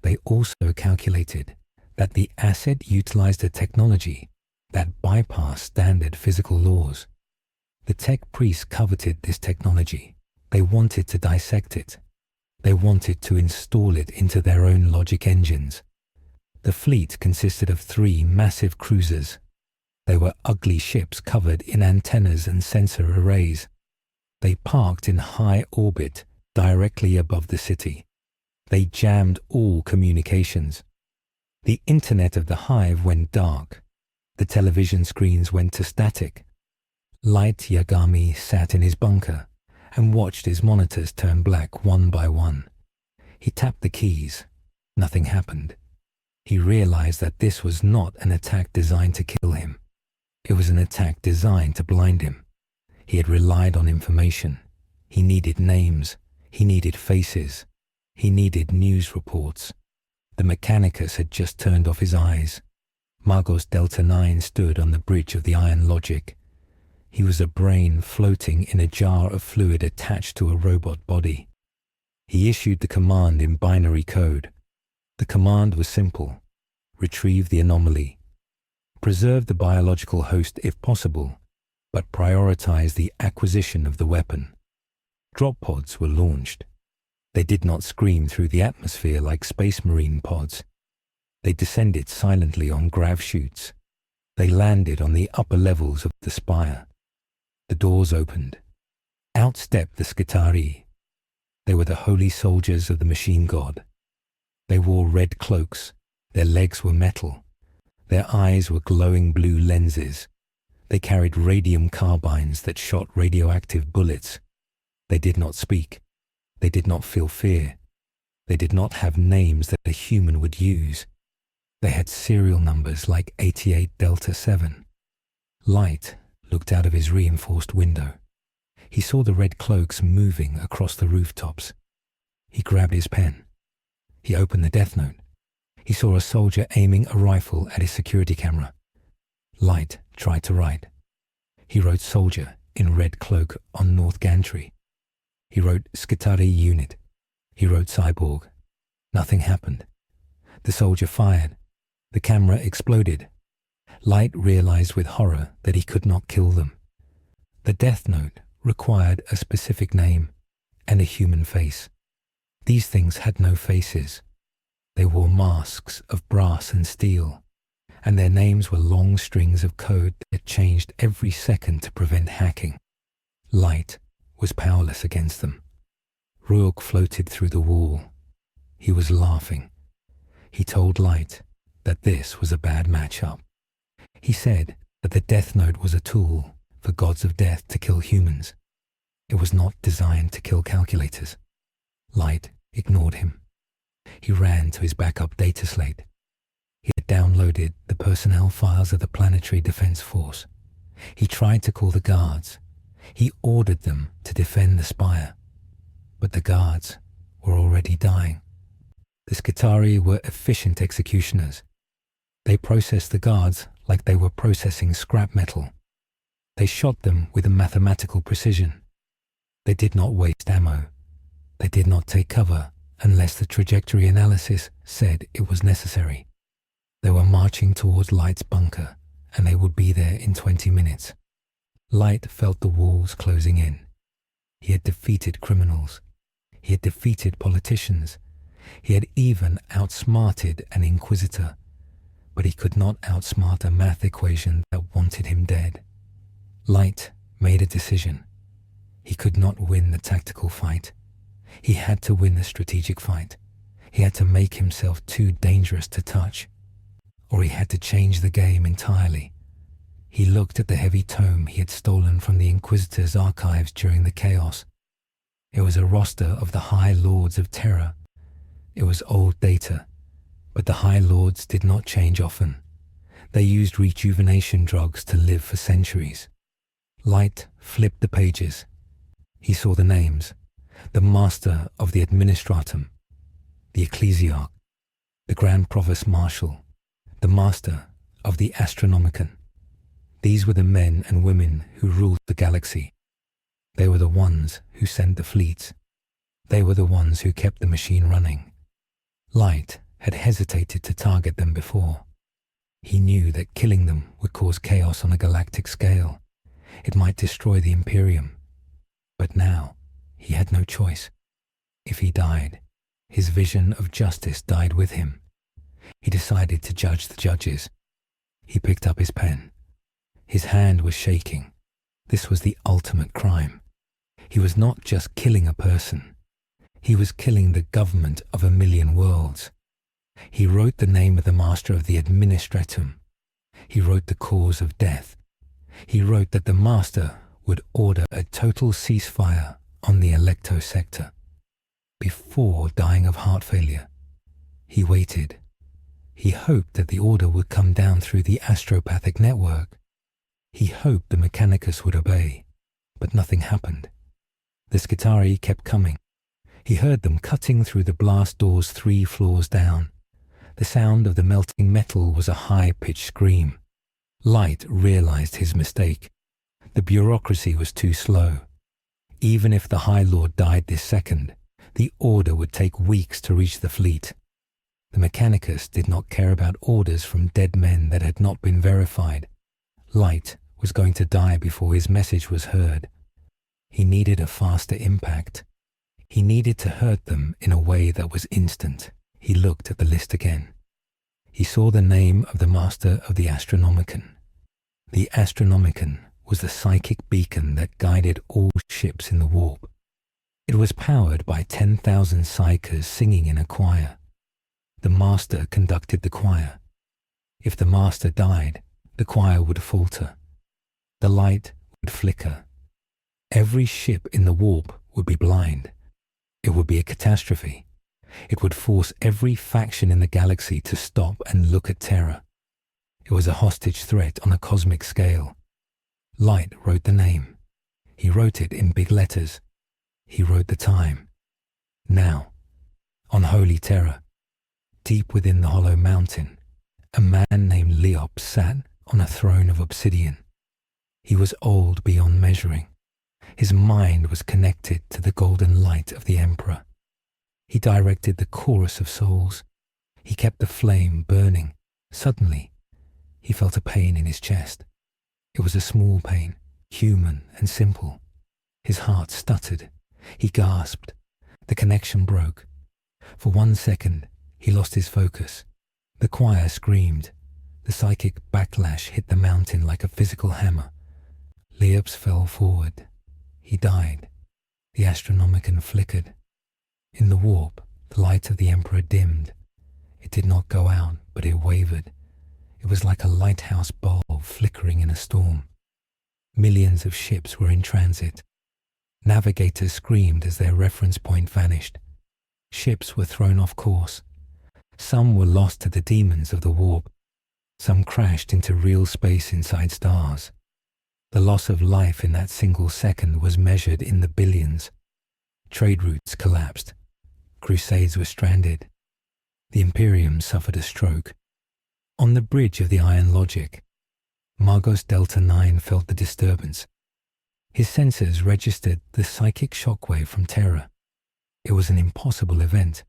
They also calculated that the asset utilized a technology that bypassed standard physical laws. The tech priests coveted this technology. They wanted to dissect it. They wanted to install it into their own logic engines. The fleet consisted of 3 massive cruisers. They were ugly ships covered in antennas and sensor arrays. They parked in high orbit directly above the city. They jammed all communications. The internet of the hive went dark. The television screens went to static. Light Yagami sat in his bunker and watched his monitors turn black one by one. He tapped the keys. Nothing happened. He realized that this was not an attack designed to kill him. It was an attack designed to blind him. He had relied on information. He needed names. He needed faces. He needed news reports. The Mechanicus had just turned off his eyes. Magos Delta 9 stood on the bridge of the iron logic. He was a brain floating in a jar of fluid attached to a robot body. He issued the command in binary code. The command was simple. Retrieve the anomaly. Preserve the biological host if possible, but prioritize the acquisition of the weapon. Drop pods were launched. They did not scream through the atmosphere like space marine pods. They descended silently on grav chutes. They landed on the upper levels of the spire. The doors opened. Out stepped the Skitari. They were the holy soldiers of the machine god. They wore red cloaks. Their legs were metal. Their eyes were glowing blue lenses. They carried radium carbines that shot radioactive bullets. They did not speak. They did not feel fear. They did not have names that a human would use. They had serial numbers like 88 Delta 7. Light looked out of his reinforced window. He saw the red cloaks moving across the rooftops. He grabbed his pen. He opened the Death Note. He saw a soldier aiming a rifle at his security camera. Light tried to write. He wrote soldier in red cloak on North Gantry. He wrote Skitari unit. He wrote cyborg. Nothing happened. The soldier fired. The camera exploded. Light realized with horror that he could not kill them. The Death Note required a specific name and a human face. These things had no faces. They wore masks of brass and steel, and their names were long strings of code that changed every second to prevent hacking. Light was powerless against them. Ruok floated through the wall. He was laughing. He told Light that this was a bad match-up. He said But the Death Note was a tool for gods of death to kill humans. It was not designed to kill calculators. Light ignored him. He ran to his backup data slate. He had downloaded the personnel files of the Planetary Defense Force. He tried to call the guards. He ordered them to defend the spire. But the guards were already dying. The Skitarii were efficient executioners. They processed the guards like they were processing scrap metal. They shot them with a mathematical precision. They did not waste ammo. They did not take cover unless the trajectory analysis said it was necessary. They were marching towards Light's bunker, and they would be there in 20 minutes. Light felt the walls closing in. He had defeated criminals. He had defeated politicians. He had even outsmarted an Inquisitor. But he could not outsmart a math equation that wanted him dead. Light made a decision. He could not win the tactical fight. He had to win the strategic fight. He had to make himself too dangerous to touch. Or he had to change the game entirely. He looked at the heavy tome he had stolen from the Inquisitor's archives during the chaos. It was a roster of the High Lords of Terra. It was old data, but the High Lords did not change often. They used rejuvenation drugs to live for centuries. Light flipped the pages. He saw the names: the Master of the Administratum, the Ecclesiarch, the Grand Provost Marshal, the Master of the Astronomicon. These were the men and women who ruled the galaxy. They were the ones who sent the fleets. They were the ones who kept the machine running. Light had hesitated to target them before. He knew that killing them would cause chaos on a galactic scale. It might destroy the Imperium. But now, he had no choice. If he died, his vision of justice died with him. He decided to judge the judges. He picked up his pen. His hand was shaking. This was the ultimate crime. He was not just killing a person. He was killing the government of 1,000,000 worlds. He wrote the name of the Master of the Administratum. He wrote the cause of death. He wrote that the Master would order a total ceasefire on the Electo sector. Before dying of heart failure, he waited. He hoped that the order would come down through the astropathic network. He hoped the Mechanicus would obey, but nothing happened. The Skitarii kept coming. He heard them cutting through the blast doors 3 floors down. The sound of the melting metal was a high-pitched scream. Light realized his mistake. The bureaucracy was too slow. Even if the High Lord died this second, the order would take weeks to reach the fleet. The Mechanicus did not care about orders from dead men that had not been verified. Light was going to die before his message was heard. He needed a faster impact. He needed to hurt them in a way that was instant. He looked at the list again. He saw the name of the Master of the Astronomicon. The Astronomicon was the psychic beacon that guided all ships in the warp. It was powered by 10,000 psychers singing in a choir. The Master conducted the choir. If the Master died, the choir would falter. The light would flicker. Every ship in the warp would be blind. It would be a catastrophe. It would force every faction in the galaxy to stop and look at Terra. It was a hostage threat on a cosmic scale. Light wrote the name. He wrote it in big letters. He wrote the time. Now, on Holy Terra, deep within the hollow mountain, a man named Leop sat on a throne of obsidian. He was old beyond measuring. His mind was connected to the golden light of the Emperor. He directed the chorus of souls. He kept the flame burning. Suddenly, he felt a pain in his chest. It was a small pain, human and simple. His heart stuttered. He gasped. The connection broke. For 1 second, he lost his focus. The choir screamed. The psychic backlash hit the mountain like a physical hammer. Leops fell forward. He died. The Astronomicon flickered. In the warp, the light of the Emperor dimmed. It did not go out, but it wavered. It was like a lighthouse bulb flickering in a storm. Millions of ships were in transit. Navigators screamed as their reference point vanished. Ships were thrown off course. Some were lost to the demons of the warp. Some crashed into real space inside stars. The loss of life in that single second was measured in the billions. Trade routes collapsed. Crusades were stranded. The Imperium suffered a stroke. On the bridge of the Iron Logic, Magos Delta 9 felt the disturbance. His sensors registered the psychic shockwave from Terra. It was an impossible event.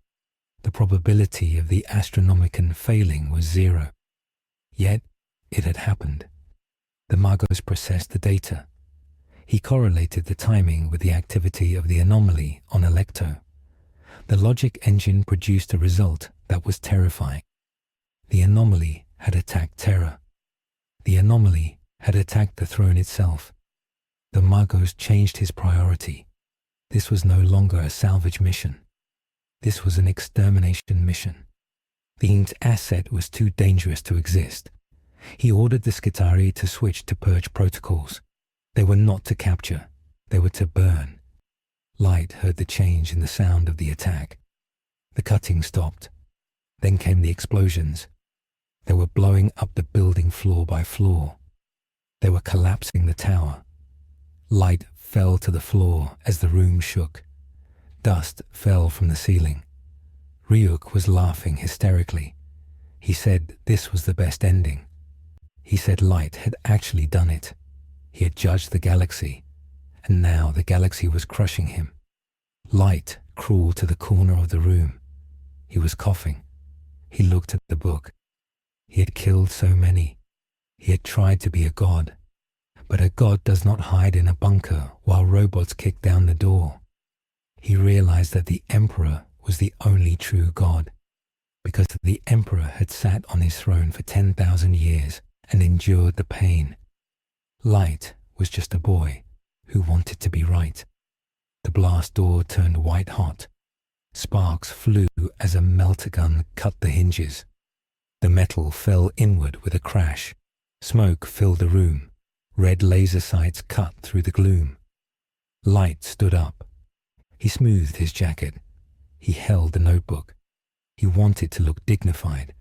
The probability of the Astronomicon failing was 0. Yet, it had happened. The Magos processed the data. He correlated the timing with the activity of the anomaly on Electo. The logic engine produced a result that was terrifying. The anomaly had attacked Terra. The anomaly had attacked the throne itself. The Magos changed his priority. This was no longer a salvage mission. This was an extermination mission. The inked asset was too dangerous to exist. He ordered the Skitarii to switch to purge protocols. They were not to capture. They were to burn. Light heard the change in the sound of the attack. The cutting stopped. Then came the explosions. They were blowing up the building floor by floor. They were collapsing the tower. Light fell to the floor as the room shook. Dust fell from the ceiling. Ryuk was laughing hysterically. He said this was the best ending. He said Light had actually done it. He had judged the galaxy, and now the galaxy was crushing him. Light crawled to the corner of the room. He was coughing. He looked at the book. He had killed so many. He had tried to be a god. But a god does not hide in a bunker while robots kick down the door. He realized that the Emperor was the only true god, because the Emperor had sat on his throne for 10,000 years and endured the pain. Light was just a boy who wanted to be right. The blast door turned white hot. Sparks flew as a melter gun cut the hinges. The metal fell inward with a crash. Smoke filled the room. Red laser sights cut through the gloom. Light stood up. He smoothed his jacket. He held the notebook. He wanted to look dignified.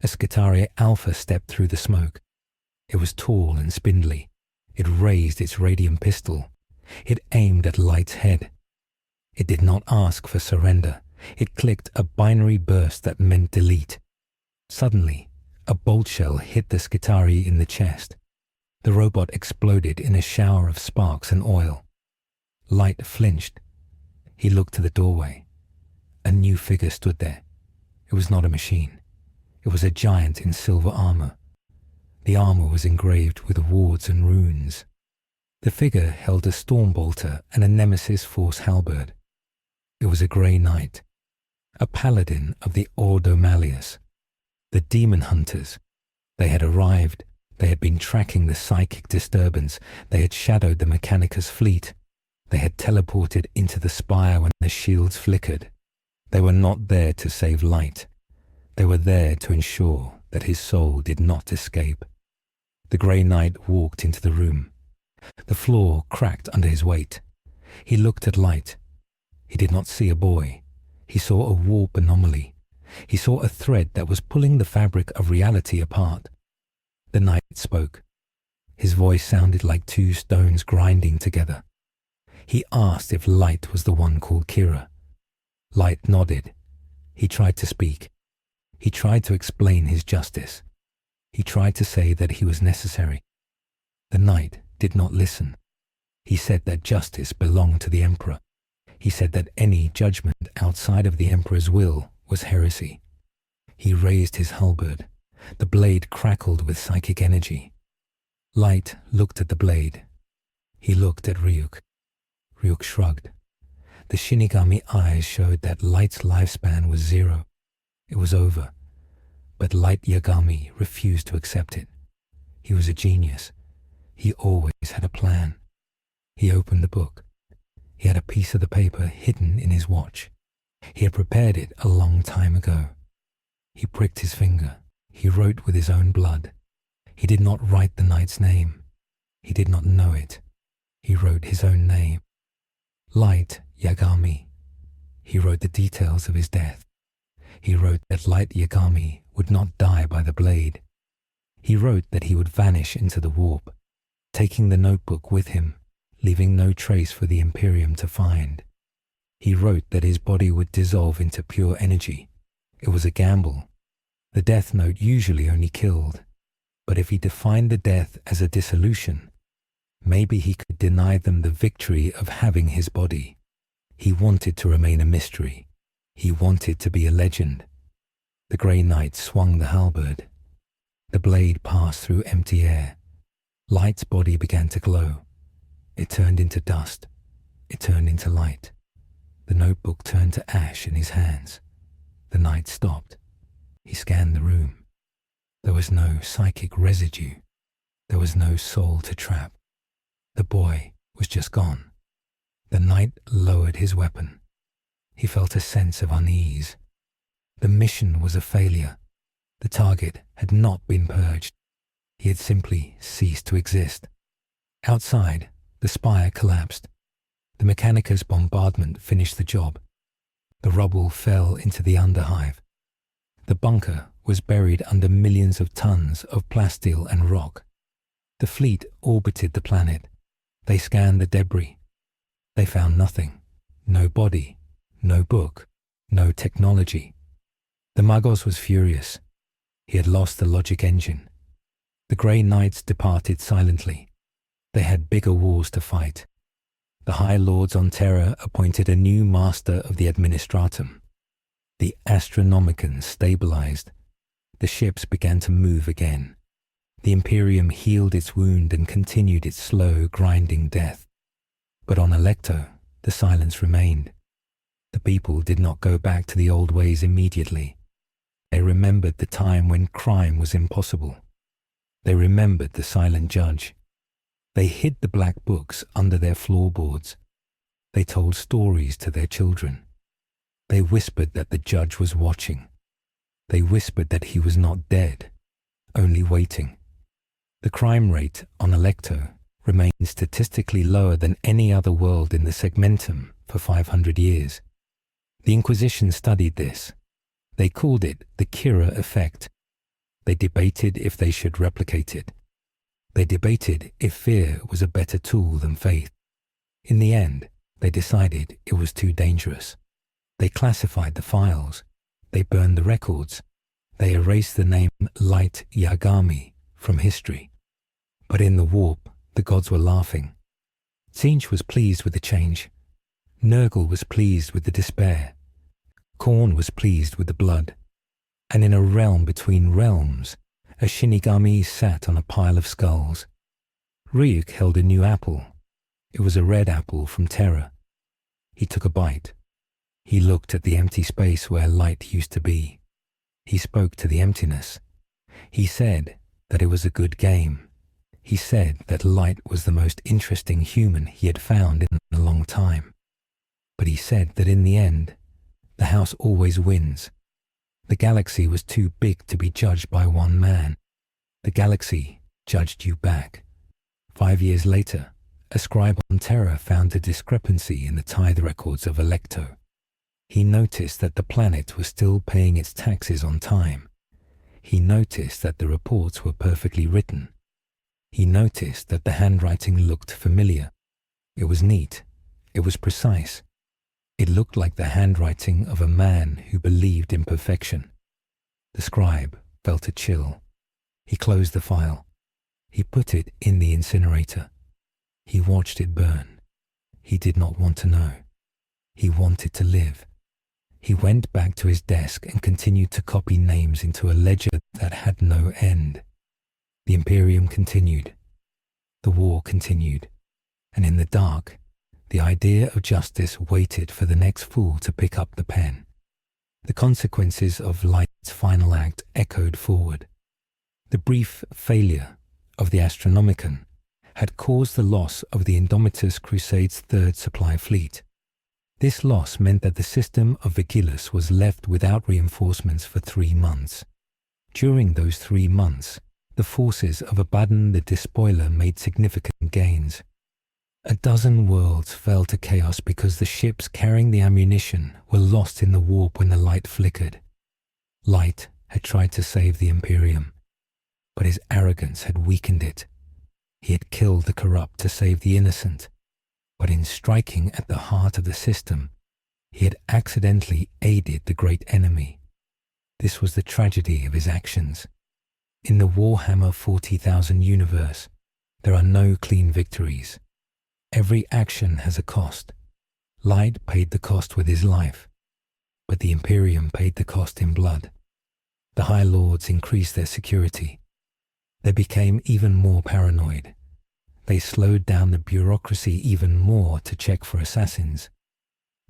A Skitarii Alpha stepped through the smoke. It was tall and spindly. It raised its radium pistol. It aimed at Light's head. It did not ask for surrender. It clicked a binary burst that meant delete. Suddenly, a bolt shell hit the Skitarii in the chest. The robot exploded in a shower of sparks and oil. Light flinched. He looked to the doorway. A new figure stood there. It was not a machine. It was a giant in silver armor. The armor was engraved with wards and runes. The figure held a stormbolter and a Nemesis Force halberd. It was a grey knight, a paladin of the Ordo Malleus. The demon hunters. They had arrived. They had been tracking the psychic disturbance. They had shadowed the Mechanicus fleet. They had teleported into the spire when the shields flickered. They were not there to save Light. They were there to ensure that his soul did not escape. The grey knight walked into the room. The floor cracked under his weight. He looked at Light. He did not see a boy. He saw a warp anomaly. He saw a thread that was pulling the fabric of reality apart. The knight spoke. His voice sounded like two stones grinding together. He asked if Light was the one called Kira. Light nodded. He tried to speak. He tried to explain his justice. He tried to say that he was necessary. The knight did not listen. He said that justice belonged to the Emperor. He said that any judgment outside of the Emperor's will was heresy. He raised his halberd. The blade crackled with psychic energy. Light looked at the blade. He looked at Ryuk. Ryuk shrugged. The Shinigami eyes showed that Light's lifespan was 0. It was over. But Light Yagami refused to accept it. He was a genius. He always had a plan. He opened the book. He had a piece of the paper hidden in his watch. He had prepared it a long time ago. He pricked his finger. He wrote with his own blood. He did not write the knight's name. He did not know it. He wrote his own name. Light Yagami. He wrote the details of his death. He wrote that Light Yagami would not die by the blade. He wrote that he would vanish into the warp, taking the notebook with him, leaving no trace for the Imperium to find. He wrote that his body would dissolve into pure energy. It was a gamble. The death note usually only killed, but if he defined the death as a dissolution, maybe he could deny them the victory of having his body. He wanted to remain a mystery. He wanted to be a legend. The Grey Knight swung the halberd. The blade passed through empty air. Light's body began to glow. It turned into dust. It turned into light. The notebook turned to ash in his hands. The knight stopped. He scanned the room. There was no psychic residue. There was no soul to trap. The boy was just gone. The knight lowered his weapon. He felt a sense of unease. The mission was a failure. The target had not been purged. He had simply ceased to exist. Outside, the spire collapsed. The Mechanicus bombardment finished the job. The rubble fell into the underhive. The bunker was buried under millions of tons of plasteel and rock. The fleet orbited the planet. They scanned the debris. They found nothing. No body, no book, no technology. The Magos was furious. He had lost the logic engine. The Grey Knights departed silently. They had bigger wars to fight. The High Lords on Terra appointed a new master of the Administratum. The Astronomicans stabilized. The ships began to move again. The Imperium healed its wound and continued its slow, grinding death. But on Alecto, the silence remained. The people did not go back to the old ways immediately. They remembered the time when crime was impossible. They remembered the silent judge. They hid the black books under their floorboards. They told stories to their children. They whispered that the judge was watching. They whispered that he was not dead, only waiting. The crime rate on Alecto remained statistically lower than any other world in the segmentum for 500 years. The Inquisition studied this. They called it the Kira effect. They debated if they should replicate it. They debated if fear was a better tool than faith. In the end, they decided it was too dangerous. They classified the files. They burned the records. They erased the name Light Yagami from history. But in the warp, the gods were laughing. Tzeentch was pleased with the change. Nurgle was pleased with the despair. Khorne was pleased with the blood. And in a realm between realms, a Shinigami sat on a pile of skulls. Ryuk held a new apple. It was a red apple from Terra. He took a bite. He looked at the empty space where light used to be. He spoke to the emptiness. He said that it was a good game. He said that light was the most interesting human he had found in a long time. But he said that in the end, the house always wins. The galaxy was too big to be judged by one man. The galaxy judged you back. 5 years later, a scribe on Terra found a discrepancy in the tithe records of Alecto. He noticed that the planet was still paying its taxes on time. He noticed that the reports were perfectly written. He noticed that the handwriting looked familiar. It was neat. It was precise. It looked like the handwriting of a man who believed in perfection. The scribe felt a chill. He closed the file. He put it in the incinerator. He watched it burn. He did not want to know. He wanted to live. He went back to his desk and continued to copy names into a ledger that had no end. The Imperium continued. The war continued. And in the dark, the idea of justice waited for the next fool to pick up the pen. The consequences of Light's final act echoed forward. The brief failure of the Astronomicon had caused the loss of the Indomitus Crusade's third supply fleet. This loss meant that the system of Vigilus was left without reinforcements for 3 months. During those 3 months, the forces of Abaddon the Despoiler made significant gains. A dozen worlds fell to chaos because the ships carrying the ammunition were lost in the warp when the light flickered. Light had tried to save the Imperium, but his arrogance had weakened it. He had killed the corrupt to save the innocent, but in striking at the heart of the system, he had accidentally aided the great enemy. This was the tragedy of his actions. In the Warhammer 40,000 universe, there are no clean victories. Every action has a cost. Light paid the cost with his life, but the Imperium paid the cost in blood. The High Lords increased their security. They became even more paranoid. They slowed down the bureaucracy even more to check for assassins.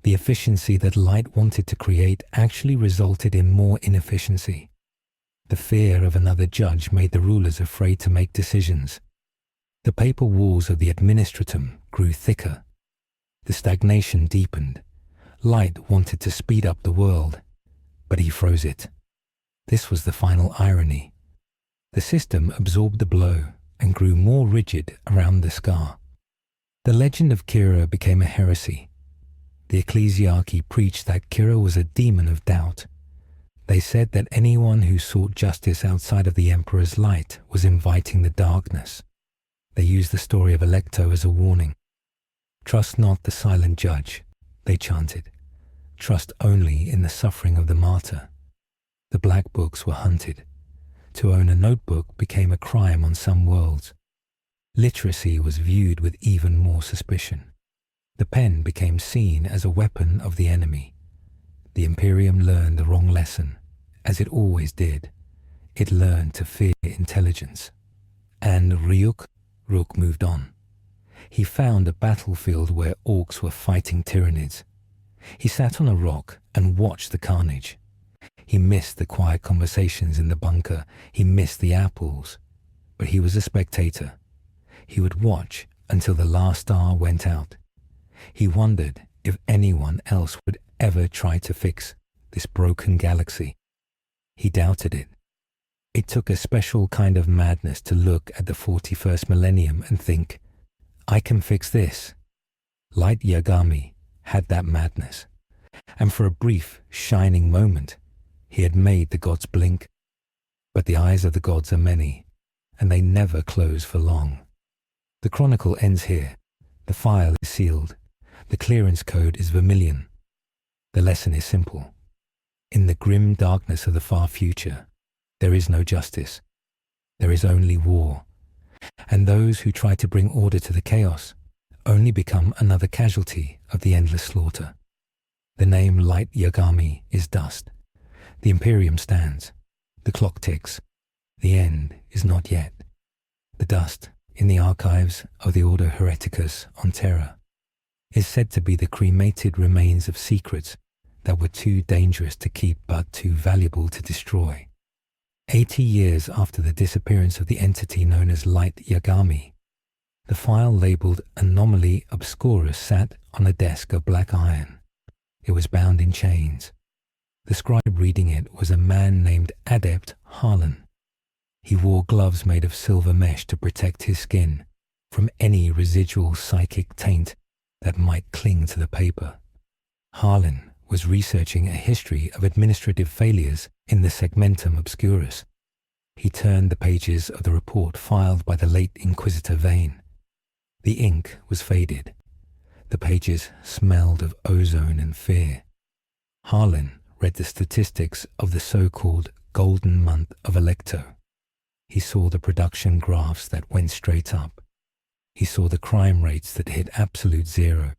The efficiency that Light wanted to create actually resulted in more inefficiency. The fear of another judge made the rulers afraid to make decisions. The paper walls of the administratum grew thicker. The stagnation deepened. Light wanted to speed up the world, but he froze it. This was the final irony. The system absorbed the blow and grew more rigid around the scar. The legend of Kira became a heresy. The ecclesiarchy preached that Kira was a demon of doubt. They said that anyone who sought justice outside of the Emperor's light was inviting the darkness. They used the story of Alecto as a warning. Trust not the silent judge, they chanted. Trust only in the suffering of the martyr. The black books were hunted. To own a notebook became a crime on some worlds. Literacy was viewed with even more suspicion. The pen became seen as a weapon of the enemy. The Imperium learned the wrong lesson, as it always did. It learned to fear intelligence. And Rook moved on. He found a battlefield where orcs were fighting tyranids. He sat on a rock and watched the carnage. He missed the quiet conversations in the bunker. He missed the apples. But he was a spectator. He would watch until the last star went out. He wondered if anyone else would ever try to fix this broken galaxy. He doubted it. It took a special kind of madness to look at the 41st millennium and think, I can fix this. Light Yagami had that madness. And for a brief, shining moment, he had made the gods blink. But the eyes of the gods are many, and they never close for long. The chronicle ends here. The file is sealed. The clearance code is vermilion. The lesson is simple. In the grim darkness of the far future, there is no justice. There is only war. And those who try to bring order to the chaos only become another casualty of the endless slaughter. The name Light Yagami is dust. The Imperium stands. The clock ticks. The end is not yet. The dust in the archives of the Order Hereticus on Terra is said to be the cremated remains of secrets that were too dangerous to keep but too valuable to destroy. 80 years after the disappearance of the entity known as Light Yagami, the file labeled Anomaly Obscurus sat on a desk of black iron. It was bound in chains. The scribe reading it was a man named Adept Harlan. He wore gloves made of silver mesh to protect his skin from any residual psychic taint that might cling to the paper. Harlan was researching a history of administrative failures in the Segmentum Obscurus. He turned the pages of the report filed by the late Inquisitor Vane. The ink was faded. The pages smelled of ozone and fear. Harlan read the statistics of the so-called golden month of Alecto. He saw the production graphs that went straight up. He saw the crime rates that hit absolute zero.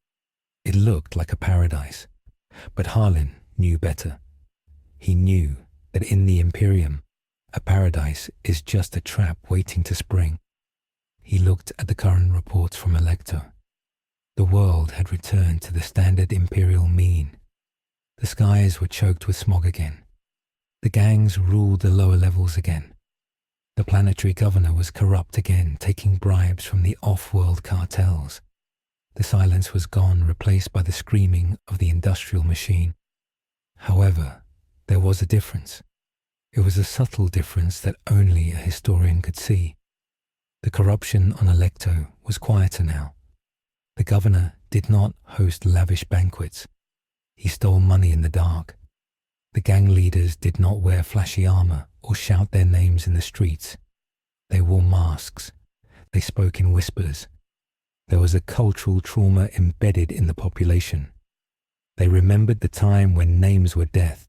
It looked like a paradise. But Harlan knew better. He knew that in the Imperium, a paradise is just a trap waiting to spring. He looked at the current reports from Alecto. The world had returned to the standard Imperial mean. The skies were choked with smog again. The gangs ruled the lower levels again. The Planetary Governor was corrupt again, taking bribes from the off-world cartels. The silence was gone, replaced by the screaming of the industrial machine. However, there was a difference. It was a subtle difference that only a historian could see. The corruption on Alecto was quieter now. The governor did not host lavish banquets. He stole money in the dark. The gang leaders did not wear flashy armor or shout their names in the streets. They wore masks. They spoke in whispers. There was a cultural trauma embedded in the population. They remembered the time when names were death.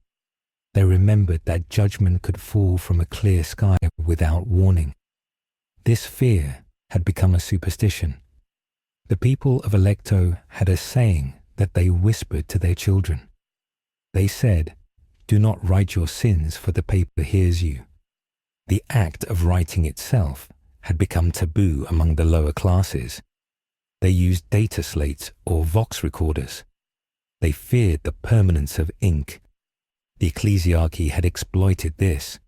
They remembered that judgment could fall from a clear sky without warning. This fear had become a superstition. The people of Alecto had a saying that they whispered to their children. They said, "Do not write your sins, for the paper hears you." The act of writing itself had become taboo among the lower classes. They used data slates or vox recorders. They feared the permanence of ink. The ecclesiarchy had exploited this.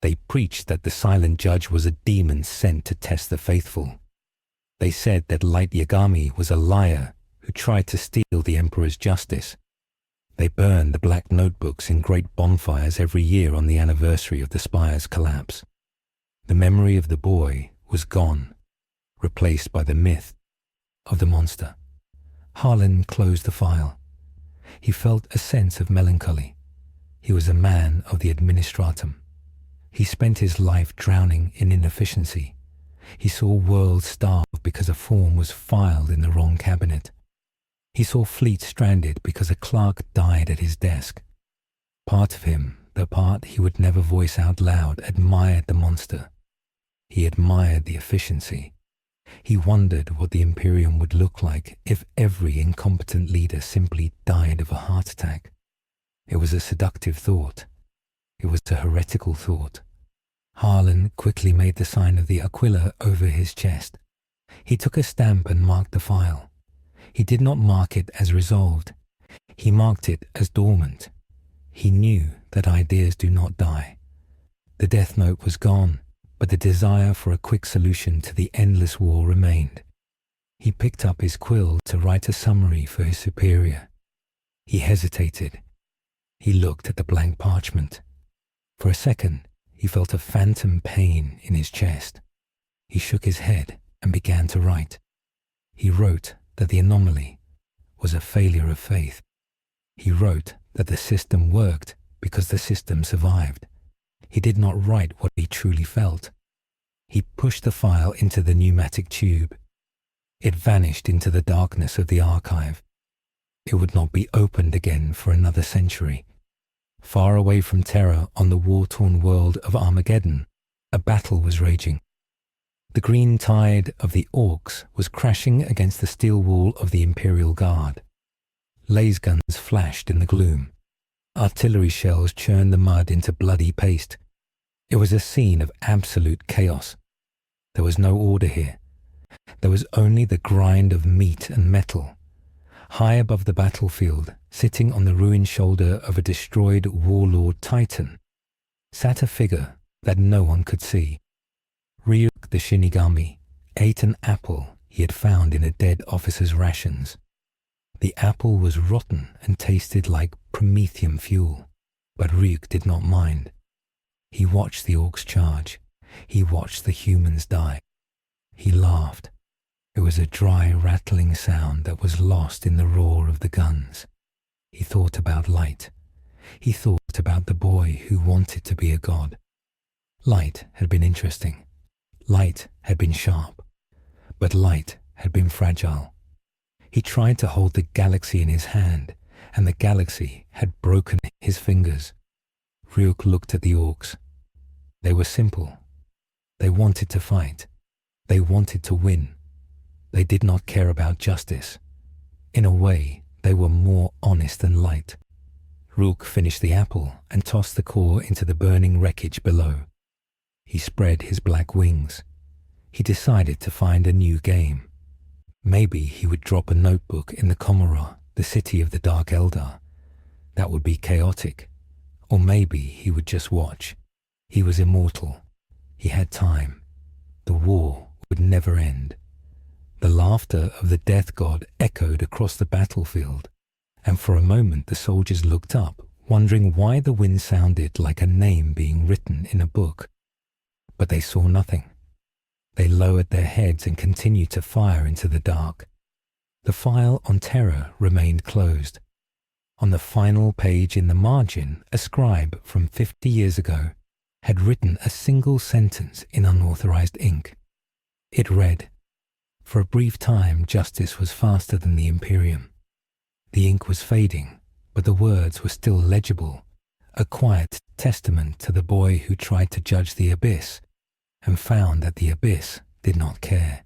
They preached that the silent judge was a demon sent to test the faithful. They said that Light Yagami was a liar who tried to steal the emperor's justice. They burned the black notebooks in great bonfires every year on the anniversary of the spire's collapse. The memory of the boy was gone, replaced by the myth of the monster. Harlan closed the file. He felt a sense of melancholy. He was a man of the administratum. He spent his life drowning in inefficiency. He saw worlds starve because a form was filed in the wrong cabinet. He saw fleets stranded because a clerk died at his desk. Part of him, the part he would never voice out loud, admired the monster. He admired the efficiency. He wondered what the Imperium would look like if every incompetent leader simply died of a heart attack. It was a seductive thought. It was a heretical thought. Harlan quickly made the sign of the Aquila over his chest. He took a stamp and marked the file. He did not mark it as resolved. He marked it as dormant. He knew that ideas do not die. The death note was gone, but the desire for a quick solution to the endless war remained. He picked up his quill to write a summary for his superior. He hesitated. He looked at the blank parchment. For a second, he felt a phantom pain in his chest. He shook his head and began to write. He wrote that the anomaly was a failure of faith. He wrote that the system worked because the system survived. He did not write what he truly felt. He pushed the file into the pneumatic tube. It vanished into the darkness of the archive. It would not be opened again for another century. Far away from Terra, on the war-torn world of Armageddon, a battle was raging. The green tide of the orcs was crashing against the steel wall of the Imperial Guard. Laser guns flashed in the gloom. Artillery shells churned the mud into bloody paste. It was a scene of absolute chaos. There was no order here. There was only the grind of meat and metal. High above the battlefield, sitting on the ruined shoulder of a destroyed warlord titan, sat a figure that no one could see. Ryuk the Shinigami ate an apple he had found in a dead officer's rations. The apple was rotten and tasted like promethium fuel, but Ryuk did not mind. He watched the orcs charge. He watched the humans die. He laughed. It was a dry, rattling sound that was lost in the roar of the guns. He thought about Light. He thought about the boy who wanted to be a god. Light had been interesting. Light had been sharp. But Light had been fragile. He tried to hold the galaxy in his hand, and the galaxy had broken his fingers. Ryuk looked at the orcs. They were simple. They wanted to fight. They wanted to win. They did not care about justice. In a way, they were more honest than Light. Ryuk finished the apple and tossed the core into the burning wreckage below. He spread his black wings. He decided to find a new game. Maybe he would drop a notebook in the Komorrah, the city of the Dark Eldar. That would be chaotic. Or maybe he would just watch. He was immortal. He had time. The war would never end. The laughter of the death god echoed across the battlefield, and for a moment the soldiers looked up, wondering why the wind sounded like a name being written in a book. But they saw nothing. They lowered their heads and continued to fire into the dark. The file on Terra remained closed. On the final page in the margin, a scribe from 50 years ago had written a single sentence in unauthorized ink. It read, "For a brief time, justice was faster than the Imperium." The ink was fading, but the words were still legible, a quiet testament to the boy who tried to judge the abyss and found that the abyss did not care.